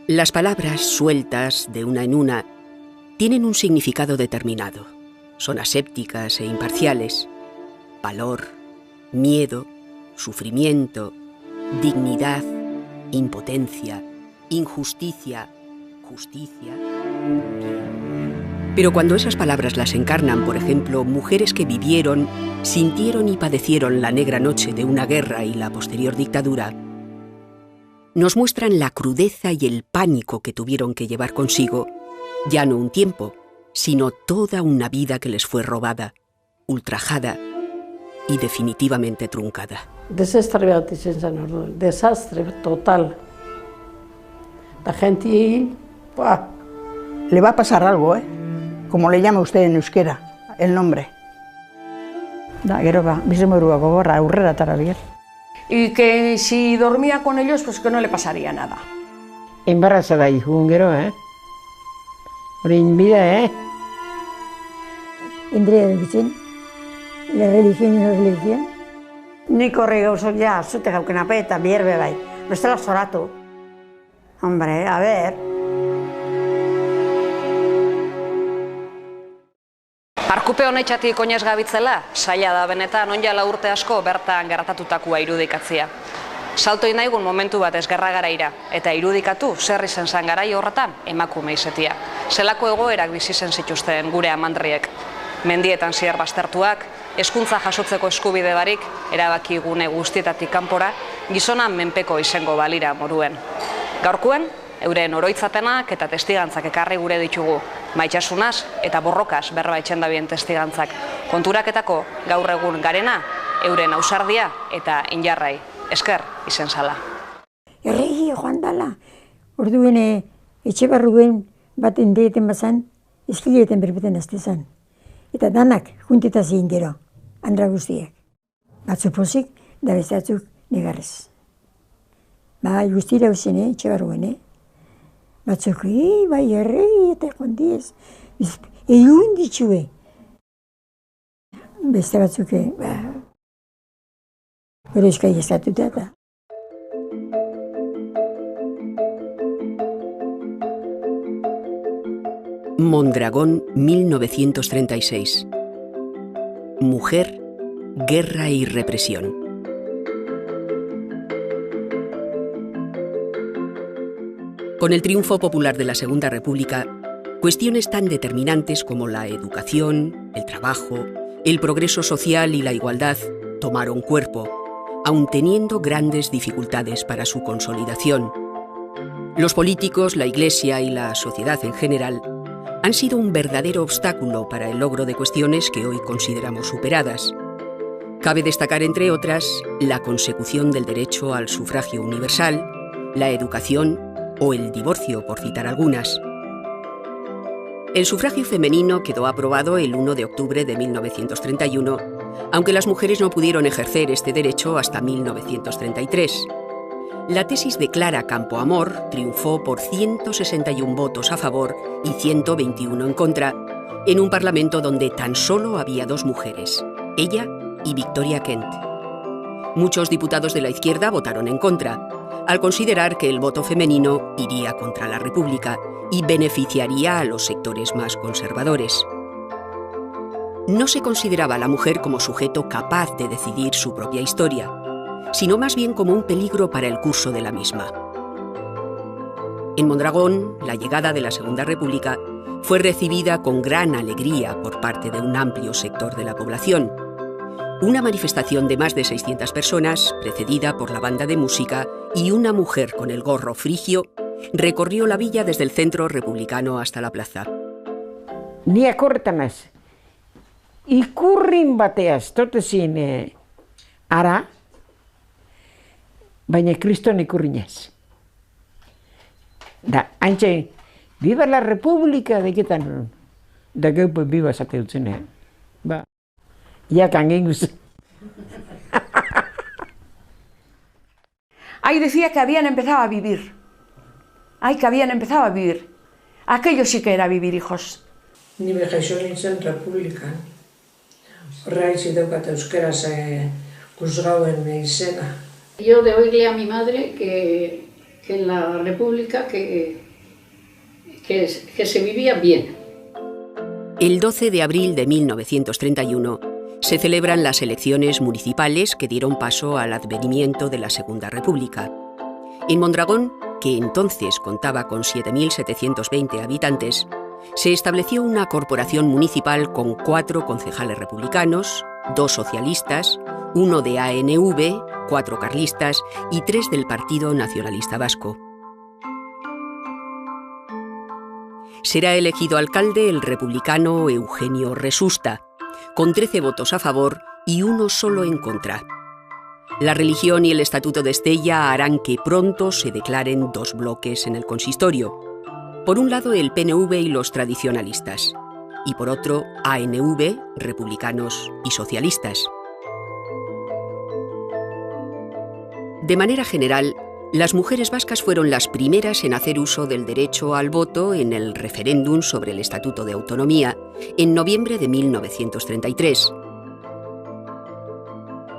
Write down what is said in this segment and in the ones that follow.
Las palabras sueltas de una en una tienen un significado determinado. Son asépticas e imparciales. Valor, miedo, sufrimiento, dignidad, impotencia, injusticia, justicia. Pero cuando esas palabras las encarnan, por ejemplo, mujeres que vivieron, sintieron y padecieron la negra noche de una guerra y la posterior dictadura, nos muestran la crudeza y el pánico que tuvieron que llevar consigo, ya no un tiempo, sino toda una vida que les fue robada, ultrajada y definitivamente truncada. Desastre bat izan zen orduan, desastre total. La gente Le va a pasar algo, como le llama usted en euskera, el nombre. Da, gero bizimorua gogorra aurrera tarabier. Y que si dormía con ellos, pues que no le pasaría nada. Embarazada hijun gero, Orin vida, Indrea ditzen, la religión y la religión. Nik horri gauzok ja, zute gauken apeta, bierbe bai. Bestela zoratu. Hombre, a ver. Arkupe honetxatik oinez gabitzela, saila da benetan onjala urte asko bertan gertatutakoa irudikatzea. Salto inaigun momentu bat ez gerra garaira, eta irudikatu zer izen zan garai horretan emakume izetia. Zelako egoerak bizi zen zituzten gure amandriek. Mendietan zier baztertuak, hezkuntza jasotzeko eskubide barik, erabaki gune guztietatik kanpora, gizona menpeko izango balira moruen. Gaurkoen, euren oroitzapenak eta testigantzak ekarri gure ditugu, maitasunaz eta borrokaz berba itxendabien testigantzak. Konturaketako gaur egun garena, euren ausardia eta injarrai. Esker izen zala. Erregi joan dala. Orduen etxe barruen baten deeten bazan, eskileten berbeten azte zan. Eta danak junteta ziren gero, andra guztiak. Batzu pozik, da bestatzuk negarrez. Bai guztira usen, etxe barruen, Batzuk, bai erregi eta kondiez. Egun ditxue. Beste batzuk, Pero es que ahí está tu tata. Mondragón, 1936. Mujer, guerra y represión. Con el triunfo popular de la Segunda República, cuestiones tan determinantes como la educación, el trabajo, el progreso social y la igualdad tomaron cuerpo, aun teniendo grandes dificultades para su consolidación. Los políticos, la Iglesia y la sociedad en general han sido un verdadero obstáculo para el logro de cuestiones que hoy consideramos superadas. Cabe destacar, entre otras, la consecución del derecho al sufragio universal, la educación o el divorcio, por citar algunas. El sufragio femenino quedó aprobado el 1 de octubre de 1931, aunque las mujeres no pudieron ejercer este derecho hasta 1933. La tesis de Clara Campoamor triunfó por 161 votos a favor y 121 en contra, en un parlamento donde tan solo había dos mujeres, ella y Victoria Kent. Muchos diputados de la izquierda votaron en contra, al considerar que el voto femenino iría contra la República y beneficiaría a los sectores más conservadores. No se consideraba a la mujer como sujeto capaz de decidir su propia historia, sino más bien como un peligro para el curso de la misma. En Mondragón, la llegada de la Segunda República fue recibida con gran alegría por parte de un amplio sector de la población. Una manifestación de más de 600 personas, precedida por la banda de música y una mujer con el gorro frigio, recorrió la villa desde el centro republicano hasta la plaza. Ni akortamaz. Ikurrin bateaz, totezin ara, baina kriston ikurrinez. Da, haintxe, viva la república, deketan, da geupe viva zate dutzen, Ba, ya kangen guzu. Ahí decía que habían empezado a vivir. Ay, que habían empezado a vivir. Aquello sí que era vivir, hijos. Ni behaixo nintzen republikan. Horraiz ideukat euskeraz juzgauen izena. Yo de oírle a mi madre que que en la República que se vivía bien. El 12 de abril de 1931 se celebran las elecciones municipales que dieron paso al advenimiento de la Segunda República. En Mondragón, que entonces contaba con 7.720 habitantes, se estableció una corporación municipal con 4 concejales republicanos, 2 socialistas, 1 de ANV, 4 carlistas y 3 del Partido Nacionalista Vasco. Será elegido alcalde el republicano Eugenio Resusta, con 13 votos a favor y 1 solo en contra. La religión y el Estatuto de Estella harán que pronto se declaren 2 bloques en el consistorio. Por un lado el PNV y los tradicionalistas, y por otro ANV, republicanos y socialistas. De manera general, las mujeres vascas fueron las primeras en hacer uso del derecho al voto en el referéndum sobre el Estatuto de Autonomía en noviembre de 1933.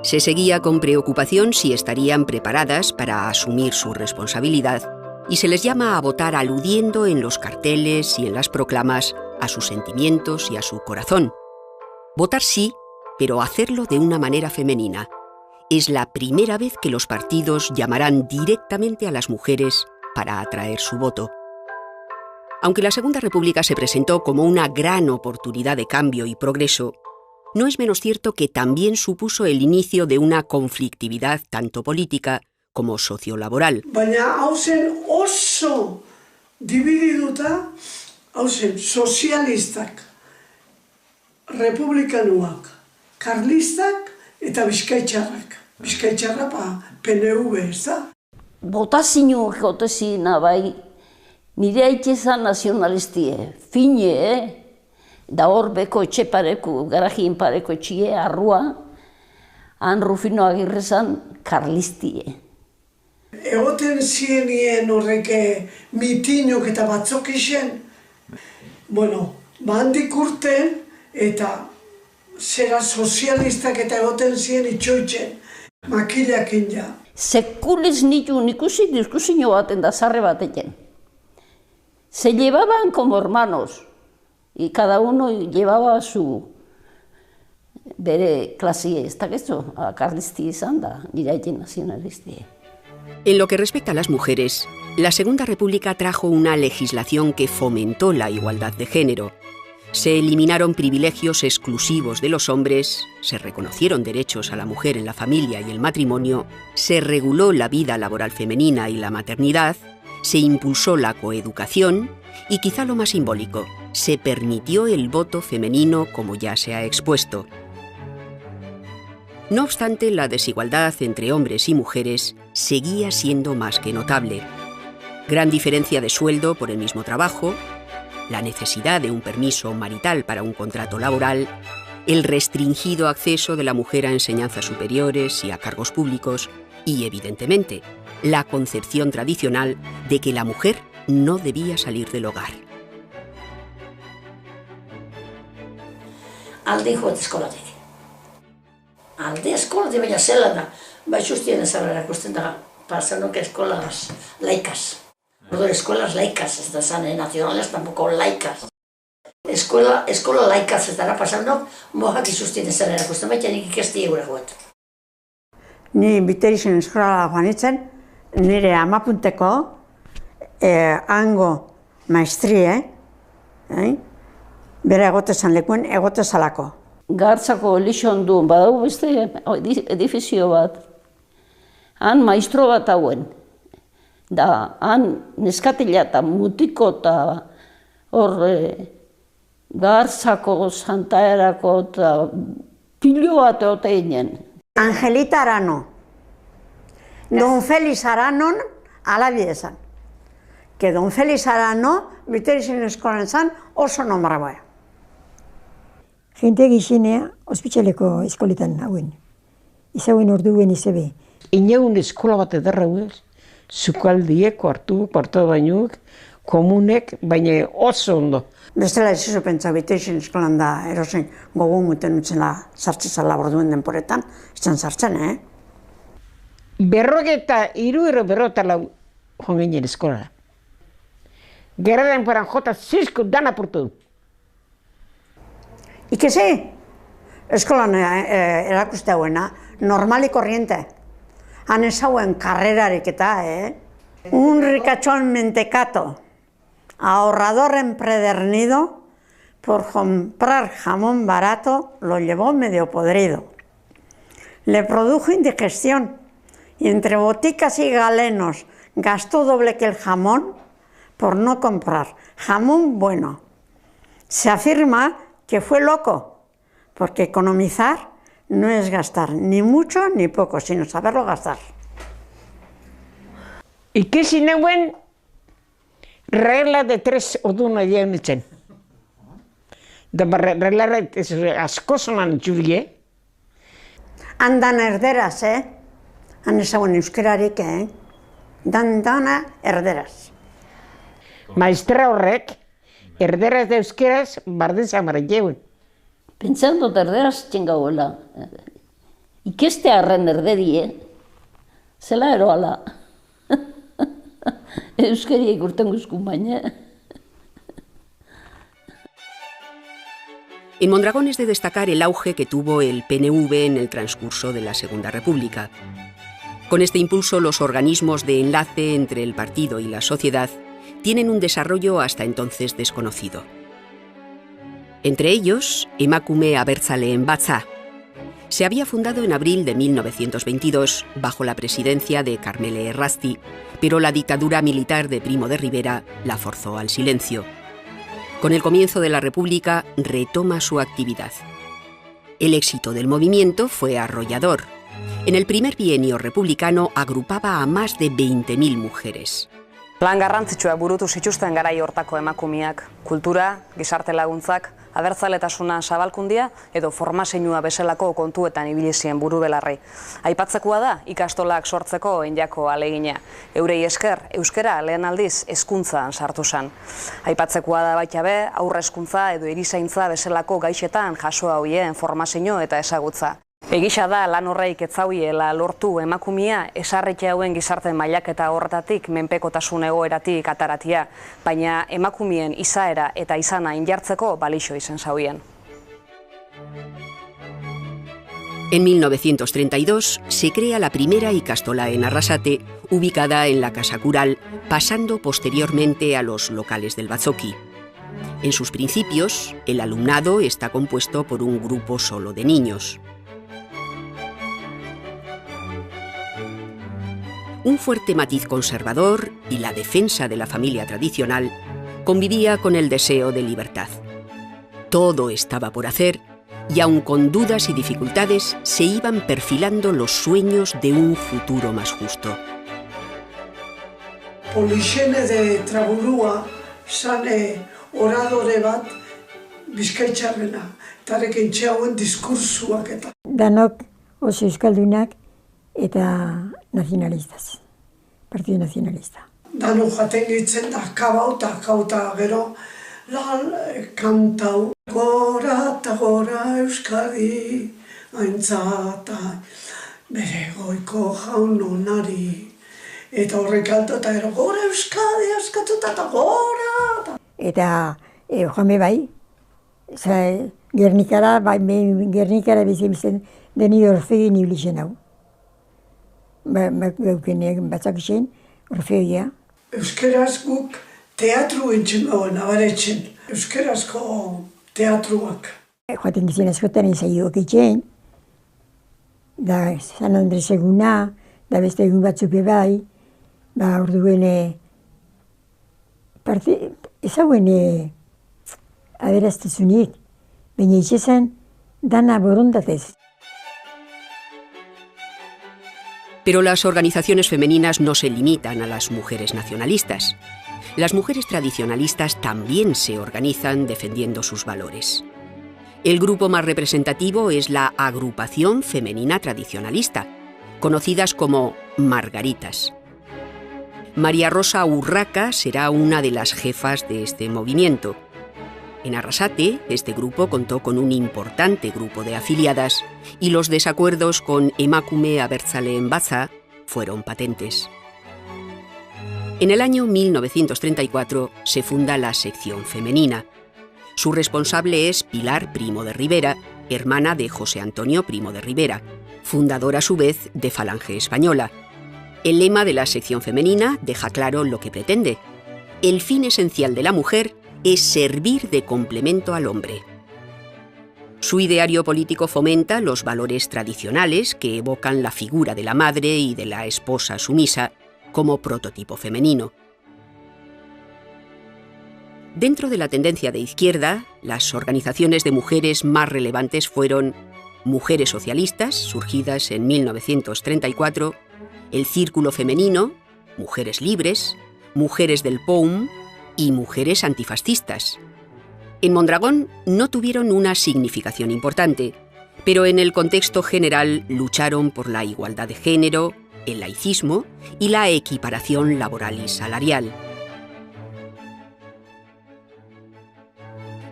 Se seguía con preocupación si estarían preparadas para asumir su responsabilidad y se les llama a votar aludiendo en los carteles y en las proclamas a sus sentimientos y a su corazón. Votar sí, pero hacerlo de una manera femenina. Es la primera vez que los partidos llamarán directamente a las mujeres para atraer su voto. Aunque la Segunda República se presentó como una gran oportunidad de cambio y progreso, no es menos cierto que también supuso el inicio de una conflictividad tanto política como sociolaboral. Baina hau zen oso divididuta, hau zen sozialistak, republikanuak, karlistak eta bizkaitxarrak. Bizkaitxarra PNV, ez da? Botazio jotezina bai, nire aitezan nazionalistie, fine, da hor beko etxe pareko, garajien pareko etxie, arrua, han Rufino Agirrezan karlistie. Egoten zienien horreke mitinok eta batzok isen, bueno, handik urten eta zera sozialistak eta egoten zien itxoitzen, makilakin ja. Sekuliz nituen ikusi diskusio baten da zarre batekin. Se llevaban como hermanos, y cada uno llevaba su bere klasie, ez da gezo, karlisti izan da, nire aitzen nazionalistie. En lo que respecta a las mujeres, la Segunda República trajo una legislación que fomentó la igualdad de género. Se eliminaron privilegios exclusivos de los hombres, se reconocieron derechos a la mujer en la familia y el matrimonio, se reguló la vida laboral femenina y la maternidad, se impulsó la coeducación y, quizá lo más simbólico, se permitió el voto femenino como ya se ha expuesto. No obstante, la desigualdad entre hombres y mujeres seguía siendo más que notable. Gran diferencia de sueldo por el mismo trabajo, la necesidad de un permiso marital para un contrato laboral, el restringido acceso de la mujer a enseñanzas superiores y a cargos públicos y, evidentemente, la concepción tradicional de que la mujer no debía salir del hogar. Alde joat eskolatik. Alde eskolatik, baina zela da. Bai sustien ezarra erakusten da, pasanok eskolas laikas. Escuelas laicas, ez da zan, nacionales, tampoco laicas. Eskola laicas ez dara pasando, mojak izustien ezarra erakusten, baina nik ikesti egura joat. Ni Biterizen eskola joanitzen, nire amapunteko hango maestrie, bere egotezan lekuen egotezalako. Gartzako elixon duen, badago beste edifizio bat. Han maestro bat hauen. Da, han neskatila eta mutiko eta hor Gartzako, Santaerako eta pilo bat egote ginen. Angelita Arano. Don Feliz Aranon alabide zan. Que Don Feliz Arano Biterizen eskolan zan oso nombraboa. Jente gixenea ospitxaleko eskoletan hauen. Izauen orduen izebe. Ineun eskola bat ederra huez. Zukaldiek, kwartu bainuk, komunek, baina oso ondo. Bestela ez izo pentsa Biterizen eskolan da erosen gogun muten utzela sartzezala borduen denporetan, izan sartzen, 43 berrota lau joan ginen eskolara. Gerraren paran jota zizko dana portu du. Ikesi, eskolan erakuste hauena, normali korriente. Han ez hauen karrerarik eta, Un ricachón mentecato, ahorrador empedernido, por comprar jamón barato, lo llevó medio podrido. Le produjo indigestión y entre boticas y galenos gastó doble que el jamón por no comprar jamón bueno. Se afirma que fue loco, porque economizar no es gastar ni mucho ni poco, sino saberlo gastar. Ikesi neuen regla de 3 orduan egin nintzen. Regla asko zonan jurie. Andan erderaz, Han ezagun euskerarik, Dana erderaz. Maestra horrek, erderaz da euskeraz, barden zamara jeuen. Pentsan dut erderaz txengauela. Ikeste harren erderi, Zela eroala. Euskari ikurten guzkun baina. En Mondragón es de destacar el auge que tuvo el PNV en el transcurso de la Segunda República. Con este impulso, los organismos de enlace entre el partido y la sociedad tienen un desarrollo hasta entonces desconocido. Entre ellos, Emakume Abertzaleen Batza. Se había fundado en abril de 1922 bajo la presidencia de Carmele Errasti, pero la dictadura militar de Primo de Rivera la forzó al silencio. Con el comienzo de la República retoma su actividad. El éxito del movimiento fue arrollador. En el primer bienio republicano agrupaba a más de 20.000 mujeres. Lan garrantzitsua burutu zituzten garai hortako emakumeak, kultura, gizarte laguntzak, abertzaletasuna zabalkundia edo formazioa bezalako kontuetan ibili zien burubelarrei. Aipatzekoa da ikastolak sortzeko enjako alegina. Eurei esker, euskara lehen aldiz hezkuntzan sartu zen. Aipatzekoa da baita be, aurre hezkuntza edo erizaintza bezalako gaixetan jasoa hoien formazio eta ezagutza. Egisa da lan horreik etzauiela lortu emakumea esarrete hauen gizarte mailaketa horretatik menpekotasun egoeratik ataratia, baina emakumeen izaera eta izana injartzeko balixo izen zauien. En 1932 se crea la primera ikastola en Arrasate, ubicada en la Casa Cural, pasando posteriormente a los locales del Batzoki. En sus principios, el alumnado está compuesto por un grupo solo de niños. Un fuerte matiz conservador y la defensa de la familia tradicional convivía con el deseo de libertad. Todo estaba por hacer y aun con dudas y dificultades se iban perfilando los sueños de un futuro más justo. Polixene de Traburua zane oradore bat bizkaitxarrena, tarekin txauen diskursuak eta. Danok oso euskaldunak eta nacionalistas, Partido Nacionalista. Danok jaten gitzen da, kabauta gero, kantau, gora eta gora Euskadi, aintzata, bere goiko jaunonari, eta horrek alto eta gero, gora Euskadi, askatuta eta gora. Eta joan bai, Gernikara bizitzen deni orfegi nibilisen hau. Gaukeneak batzak isen, orfegia. Euskeraz guk teatru entzun gauen, abaretzen. Euskerazko teatruak. Joaten gizien askotan ensaioak itxen, da San Andres eguna, da beste egun batzuk bai, orduen ezauen aberaztezunik, baina itxezan dana borondatez. Pero las organizaciones femeninas no se limitan a las mujeres nacionalistas. Las mujeres tradicionalistas también se organizan defendiendo sus valores. El grupo más representativo es la Agrupación Femenina Tradicionalista, conocidas como Margaritas. María Rosa Urraca será una de las jefas de este movimiento. En Arrasate, este grupo contó con un importante grupo de afiliadas y los desacuerdos con Emakume Abertzaleen Batza fueron patentes. En el año 1934 se funda la sección femenina. Su responsable es Pilar Primo de Rivera, hermana de José Antonio Primo de Rivera, fundadora a su vez de Falange Española. El lema de la sección femenina deja claro lo que pretende. El fin esencial de la mujer es servir de complemento al hombre. Su ideario político fomenta los valores tradicionales que evocan la figura de la madre y de la esposa sumisa como prototipo femenino. Dentro de la tendencia de izquierda, las organizaciones de mujeres más relevantes fueron Mujeres Socialistas, surgidas en 1934, el Círculo Femenino, Mujeres Libres, Mujeres del POUM y Mujeres Antifascistas. En Mondragón no tuvieron una significación importante, pero en el contexto general lucharon por la igualdad de género, el laicismo y la equiparación laboral y salarial.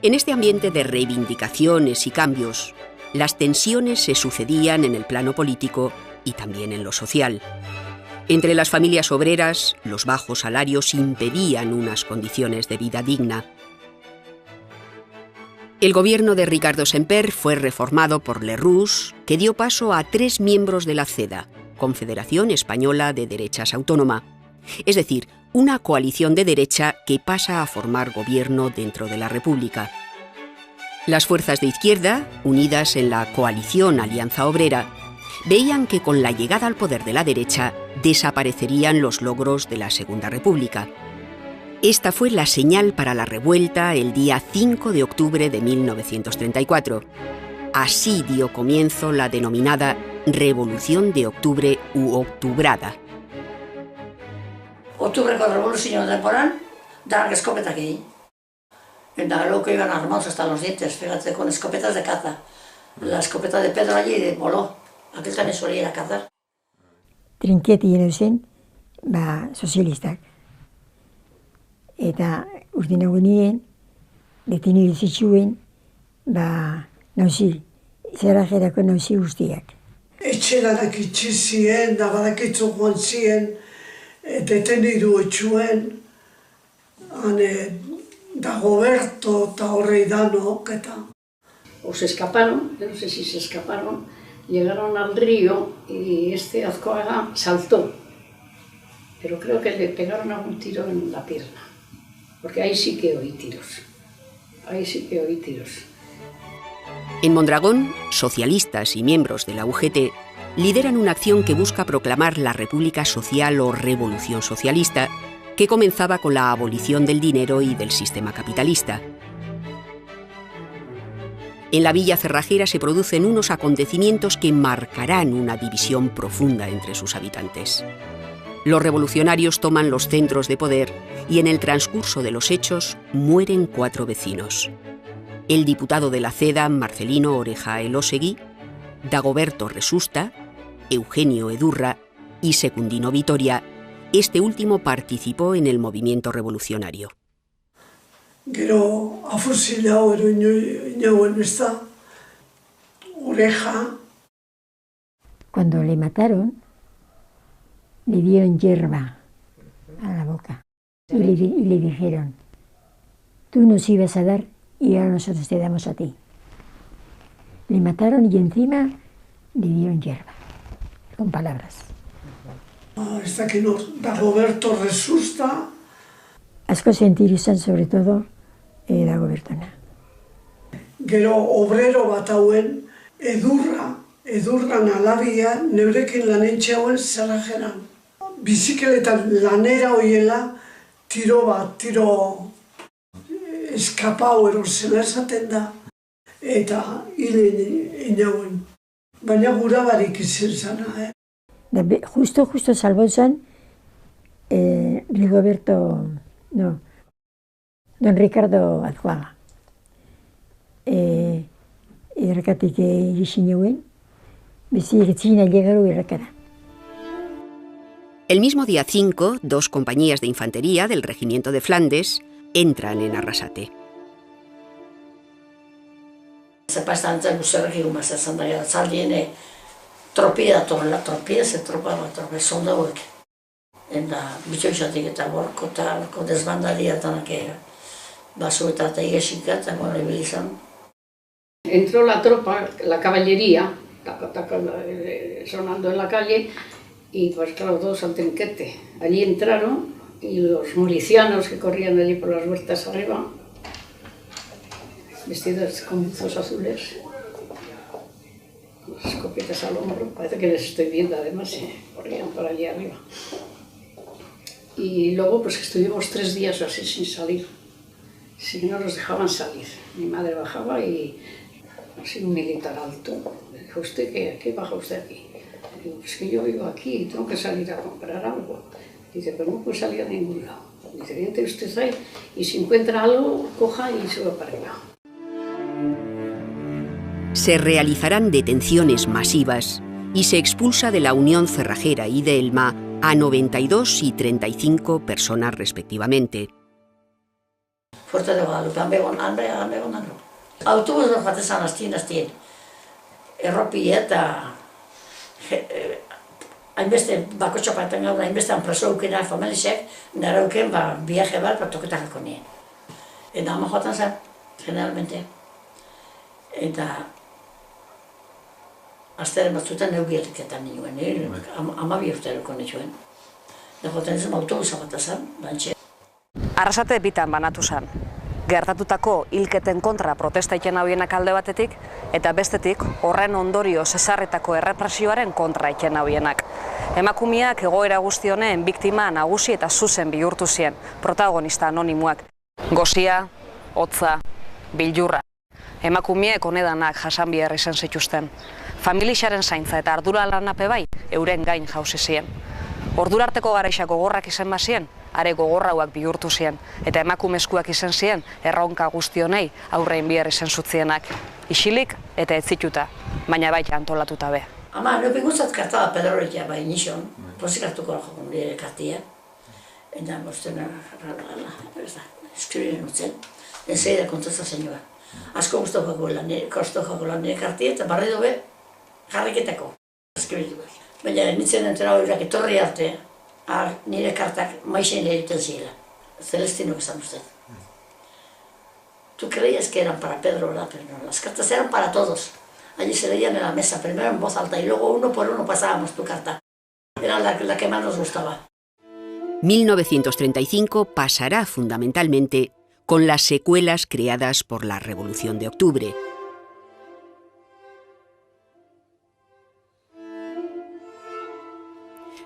En este ambiente de reivindicaciones y cambios, las tensiones se sucedían en el plano político y también en lo social. Entre las familias obreras, los bajos salarios impedían unas condiciones de vida digna. El gobierno de Ricardo Semper fue reformado por Lerroux, que dio paso a 3 miembros de la CEDA, Confederación Española de Derechas Autónoma, es decir, una coalición de derecha que pasa a formar gobierno dentro de la República. Las fuerzas de izquierda, unidas en la coalición Alianza Obrera, veían que con la llegada al poder de la derecha desaparecerían los logros de la Segunda República. Esta fue la señal para la revuelta el día 5 de octubre de 1934. Así dio comienzo la denominada Revolución de Octubre u Octubrada. Octubreko revoluzio temporal, daban escopetak egin. Eta luego iban armados hasta los dientes, fíjate, con escopetas de caza. La escopeta de Pedro allí voló. Aquel también solía ir a cazar. Trinkieti gero zen, sozialistak. Eta urte nagoenien, detenidu zituen, nauzi, zerajerako nauzi guztiak. Etxeranak itxi ziren, da badakitzu joan ziren, detenidu etxuen, Dagoberto eta horrei danok, eta... O se escaparon, yo no sé si se escaparon, llegaron al río y Azcóaga saltó. Pero creo que le pegaron algún tiro en la pierna, porque ahí sí que oí tiros. En Mondragón, socialistas y miembros de la UGT lideran una acción que busca proclamar la República Social o Revolución Socialista, que comenzaba con la abolición del dinero y del sistema capitalista. En la Villa Cerrajera se producen unos acontecimientos que marcarán una división profunda entre sus habitantes. Los revolucionarios toman los centros de poder y en el transcurso de los hechos mueren 4 vecinos. El diputado de la CEDA, Marcelino Oreja Elósegui, Dagoberto Resusta, Eugenio Edurra y Secundino Vitoria. Este último participó en el movimiento revolucionario. Gero afusilao ero inauen esta, Oreja. Cuando le mataron, le dieron hierba a la boca y le dijeron, tú nos ibas a dar y ahora nosotros te damos a ti. Le mataron y encima le dieron hierba, con palabras. Ez dakit Dagoberto Resusta. Asko sentiru zen, sobre todo, Dagobertona. Gero obrero bat hauen, edurran alabia, neurekin lanentxe hauen Zerrajeran. Bizikletan lanera hoiela, tiro eskapau erorzen esaten da, eta hile inauen. Baina gura barik izan zana, Justo salvó zen don Ricardo Azcóaga. Errakatik irixin euen, bezi egitzina llegaru errakara. El mismo día 5, 2 compañías de infantería del regimiento de Flandes entran en Arrasate. Zapaztantzen guzerrekin gumazazan da, zaldien tropia datorrela, tropia ze tropa bat, soldauek. Eta bitxoizatik eta borko desbandaria tanak basueta eta igesika eta ibilizan. Entró la tropa, la caballería, sonando en la calle, y pues claro, todos al trinquete. Allí entraron y los milicianos que corrían allí por las huertas arriba, vestidos con buzos azules, con las escopetas al hombro, parece que les estoy viendo además, corrían por allí arriba. Y luego pues estuvimos 3 días así sin salir, si no nos dejaban salir. Mi madre bajaba y así un militar alto, me dijo, ¿usted qué baja usted aquí? Digo, pues que yo vivo aquí y tengo que salir a comprar algo. Dice, pero no puede salir a ningún lado. Dice, entre usted ahí y si encuentra algo, coja y suba para arriba. Se realizarán detenciones masivas y se expulsa de la Unión Cerrajera y de Elma a 92 y 35 personas respectivamente. Fuerte de Guadalupe, han begon. Autobus bat batezan astien. Erropia eta hainbeste bakotxo baten gaur, hainbestean preso eukena familisek, nara euken viaje bat toketakako nien. Eta ama joatan zen, generalmente. Eta asteren batzutan neugieliketan nioen, ama urteroko nituen. Eta joatan zen autobusa bat zen, bantxe. Arrasate bitan banatu zen. Gertatutako hilketen kontra protesta iten hauienak alde batetik, eta bestetik horren ondorio ezarritako errepresioaren kontra iten hauienak. Emakumeak egoera guzti honen biktima nagusi eta zuzen bihurtu zien, protagonista anonimoak. Gozia, hotza, bildurra. Emakumeek honedanak jasan behar izan zituzten. Familixaren zaintza eta ardura lanape bai, euren gain jauzi zien. Ordurarteko garaixa gogorrak izan bazien, are gogorrauak bihurtu zien, eta emakumezkoak izan zien erronka guztionei aurrein bihar izan zutzienak. Isilik eta etzituta, baina baita antolatuta be. Ama, no pingutzat kartaba pedrorekia bai nixon, pozik hartuko jokun nire kartia. Eta bostena, eskribinen utzen, enseguida kontesta zenua. Asko guztoko lan nire kartia eta barri dobe jarriketako. Eskribitu bai. Baina nintzen entera horiak etorri arte, nire kartak maixen egiten zirela. Celestinok esan usted. Tú creías que eran para Pedro, ¿verdad? Pero no, las cartas eran para todos. Allí se leían en la mesa, primero en voz alta y luego uno por uno pasábamos tu carta. Era la que más nos gustaba. 1935 pasará fundamentalmente con las secuelas creadas por la Revolución de Octubre.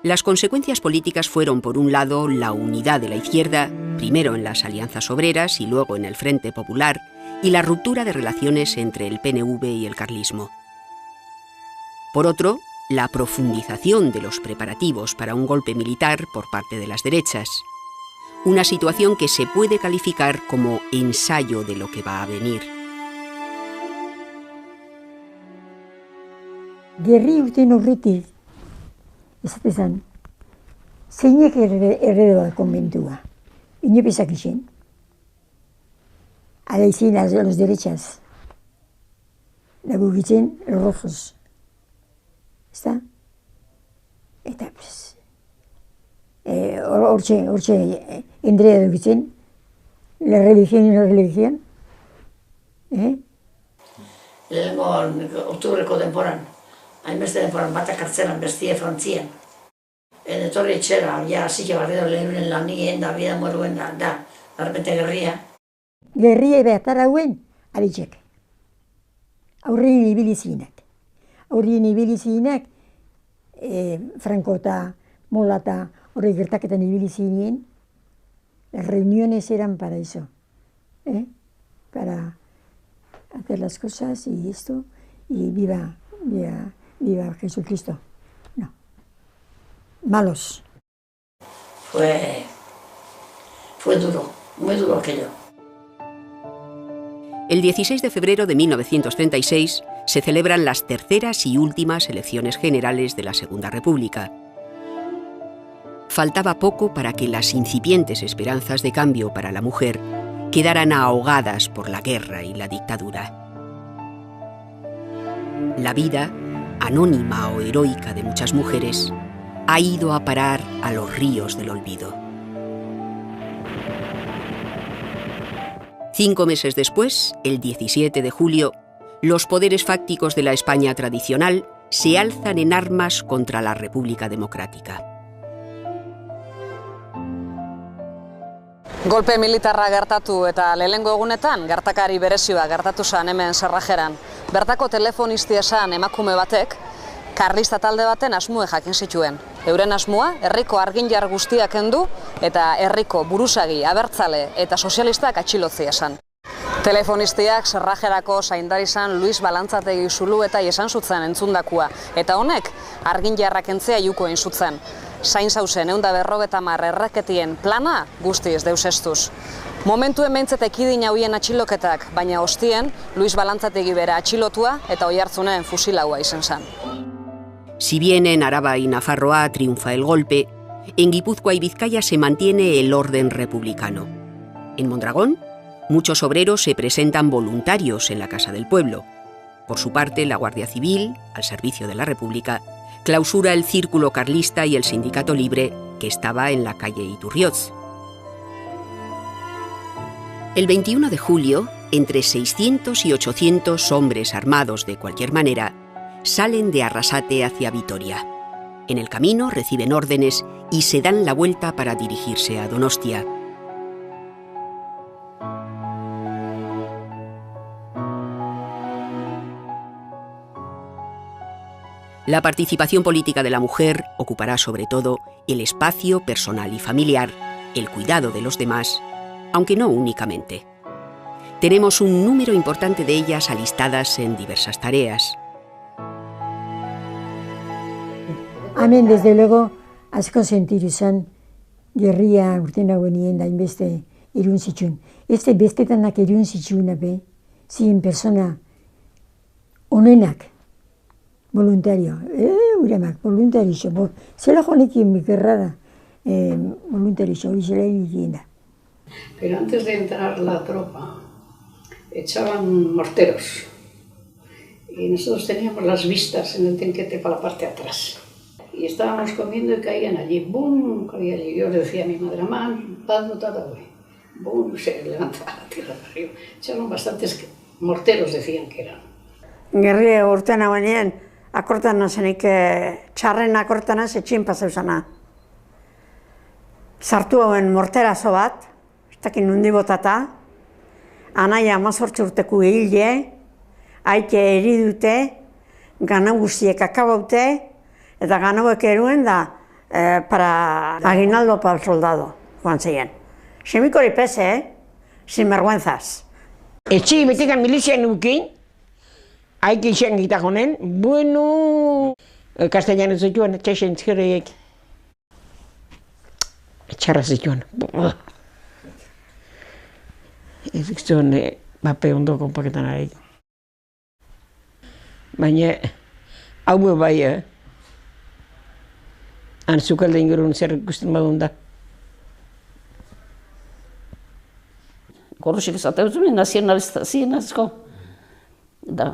Las consecuencias políticas fueron, por un lado, la unidad de la izquierda, primero en las alianzas obreras y luego en el Frente Popular, y la ruptura de relaciones entre el PNV y el carlismo. Por otro, la profundización de los preparativos para un golpe militar por parte de las derechas. Una situación que se puede calificar como ensayo de lo que va a venir. Gerri urten horretik, esatezan, zeinek erredoa konbentua, inopesak isen. Ala izin a los derechas, dago gitzen rojos. ¿Está? Eta, pues, hortxe, endrea dago gitzen, la religión y la religión. Lehenengo oktubreko denporan, hainbeste denporan batak kartzelan bestie Frantzian. Etorri etxera, ja, zike barrido lehenen lanien, da, bida moruen, da, darpente gerria. Gerria behar hauen, aditzek. Aurrien ibilizinak. Aurrien ibilizinak, Franco eta Mola eta horrek gertaketan ibilizinen, las reuniones eran para eso. Para hacer las cosas y esto, y viva Jesucristo. No. Malos. Fue duro, muy duro aquello. El 16 de febrero de 1936 se celebran las terceras y últimas elecciones generales de la Segunda República. Faltaba poco para que las incipientes esperanzas de cambio para la mujer quedaran ahogadas por la guerra y la dictadura. La vida, anónima o heroica de muchas mujeres, ha ido a parar a los ríos del olvido. 5 meses después, el 17 de julio, los poderes fácticos de la España tradicional se alzan en armas contra la República Democrática. Golpe militarra gertatu eta lehenengo egunetan gertakari berezioa gertatu zen hemen Sarrajeran. Bertako telefonistia esan emakume batek, karlista talde baten asmue jakin zituen. Euren asmoa, herriko arginjar guztiak kendu eta herriko buruzagi, abertzale eta sozialistak atxilotzea esan. Telefonistiak Sarrajerako zaindarizan Luis Balantzategi Zulueta esan zutzen entzundakua, eta honek arginjarrak kentzea juko egin zutzen. Zain zauzen 150 erreketien plana guztiz deusestuz. Momentu hementzet ekidin hauien atxiloketak, baina ostien Luis Balantzategi bera atxilotua eta Oiartzunen fusilaua izen zen. Si bien en Araba y Nafarroa triunfa el golpe, en Guipúzcoa y Vizcaya se mantiene el orden republicano. En Mondragón, muchos obreros se presentan voluntarios en la Casa del Pueblo. Por su parte, la Guardia Civil, al servicio de la República, clausura el Círculo Carlista y el Sindicato Libre, que estaba en la calle Iturrioz. El 21 de julio, entre 600 y 800 hombres armados de cualquier manera, salen de Arrasate hacia Vitoria. En el camino reciben órdenes y se dan la vuelta para dirigirse a Donostia. La participación política de la mujer ocupará sobre todo el espacio personal y familiar, el cuidado de los demás, aunque no únicamente. Tenemos un número importante de ellas alistadas en diversas tareas. Hemen, desde luego, asko sentitu izan, gerria urten hauen da inbeste irun zituen. Este bestetanak irun zituen abe, ziren persona onenak, voluntario, uremak, voluntario, zela jonekin bikerrada, voluntario, hori zela egin da. Pero antes de entrar la tropa, echaban morteros. Y nosotros teníamos las vistas en el tenquete para la parte de atrás. Y estábamos comiendo y caían allí, ¡bum! Caía allí. Yo le decía a mi madre, mamá, paz no tata, güey. ¡Bum! Se levantaba la tierra para arriba. Echaban bastantes morteros, decían que eran. Gerri urtean hauenean, akortan nazenik, txarren akortan ez etxin pasau zana. Sartu hauen morterazo bat, ez dakin nundi botata, anaia 18 urteko hile, aike eridute, gana guztiek akabaute, eta ganauek eruen da para aguinaldo para el soldado, joan zeien. Semikori pese, sin vergüenzas. Etxi betekan milizian nukin, haik izan gita honen, bueno, castellano zituen, etxasen zirreik. Etxarra zituen. Ez zuen bape ondo konpaketan haik. Baina, hau bai, han zukalde ingurun zer ikusten badun da. Gorosik esaten zuen, nazionalista ziren asko. Da,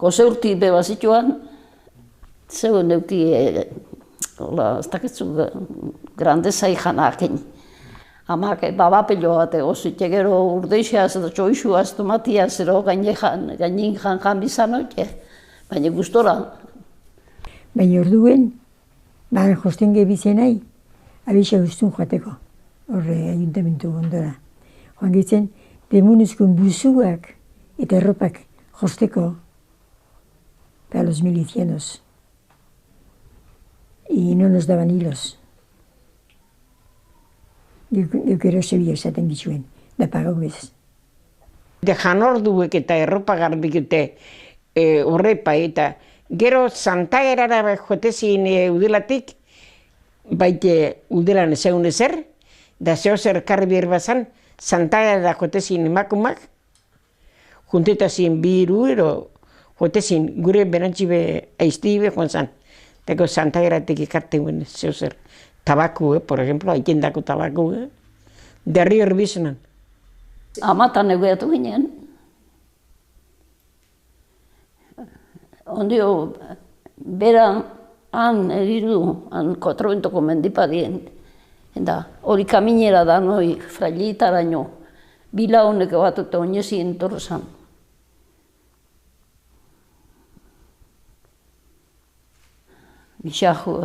goze urti beba zituan, zeuen neuki, ez dakitzu, grandeza ikanak. Amak, babapello bat egozite gero urdeixeaz edo txoixuaz, tomatiaz, ero gainin jan bizanoike, baina gustora. Baina orduen, josten gebizen nahi, abisa guztun joateko, horre ayuntamentu ondora. Joan gitzen, demonuzkun buzuak eta erropak josteko para los milicianos. Y no nos daban hilos. Geuk erosebia esaten gizuen, da pagau ez. De janorduek eta erropa garbikute horrepa eta gero Santagerara jotezin udelatik, baite udelan ezeun ezer, da zeo zer karri behar bazan, Santagerara jotezin emakumak, juntetazin bi iruero, jotezin gure berantzibe aiztibe joan zan. Dago Santageratik ikarteguen zeo zer. Tabaku, por ejemplo, haikendako tabaku, derri herbizenan. Amatan egoeatu ginen. Ondio, bera han eridu, han 400 mendipadien. Eta hori kaminera da noi frailitaraino. Bila honek bat eta oinezi entorrezan. Bixajo,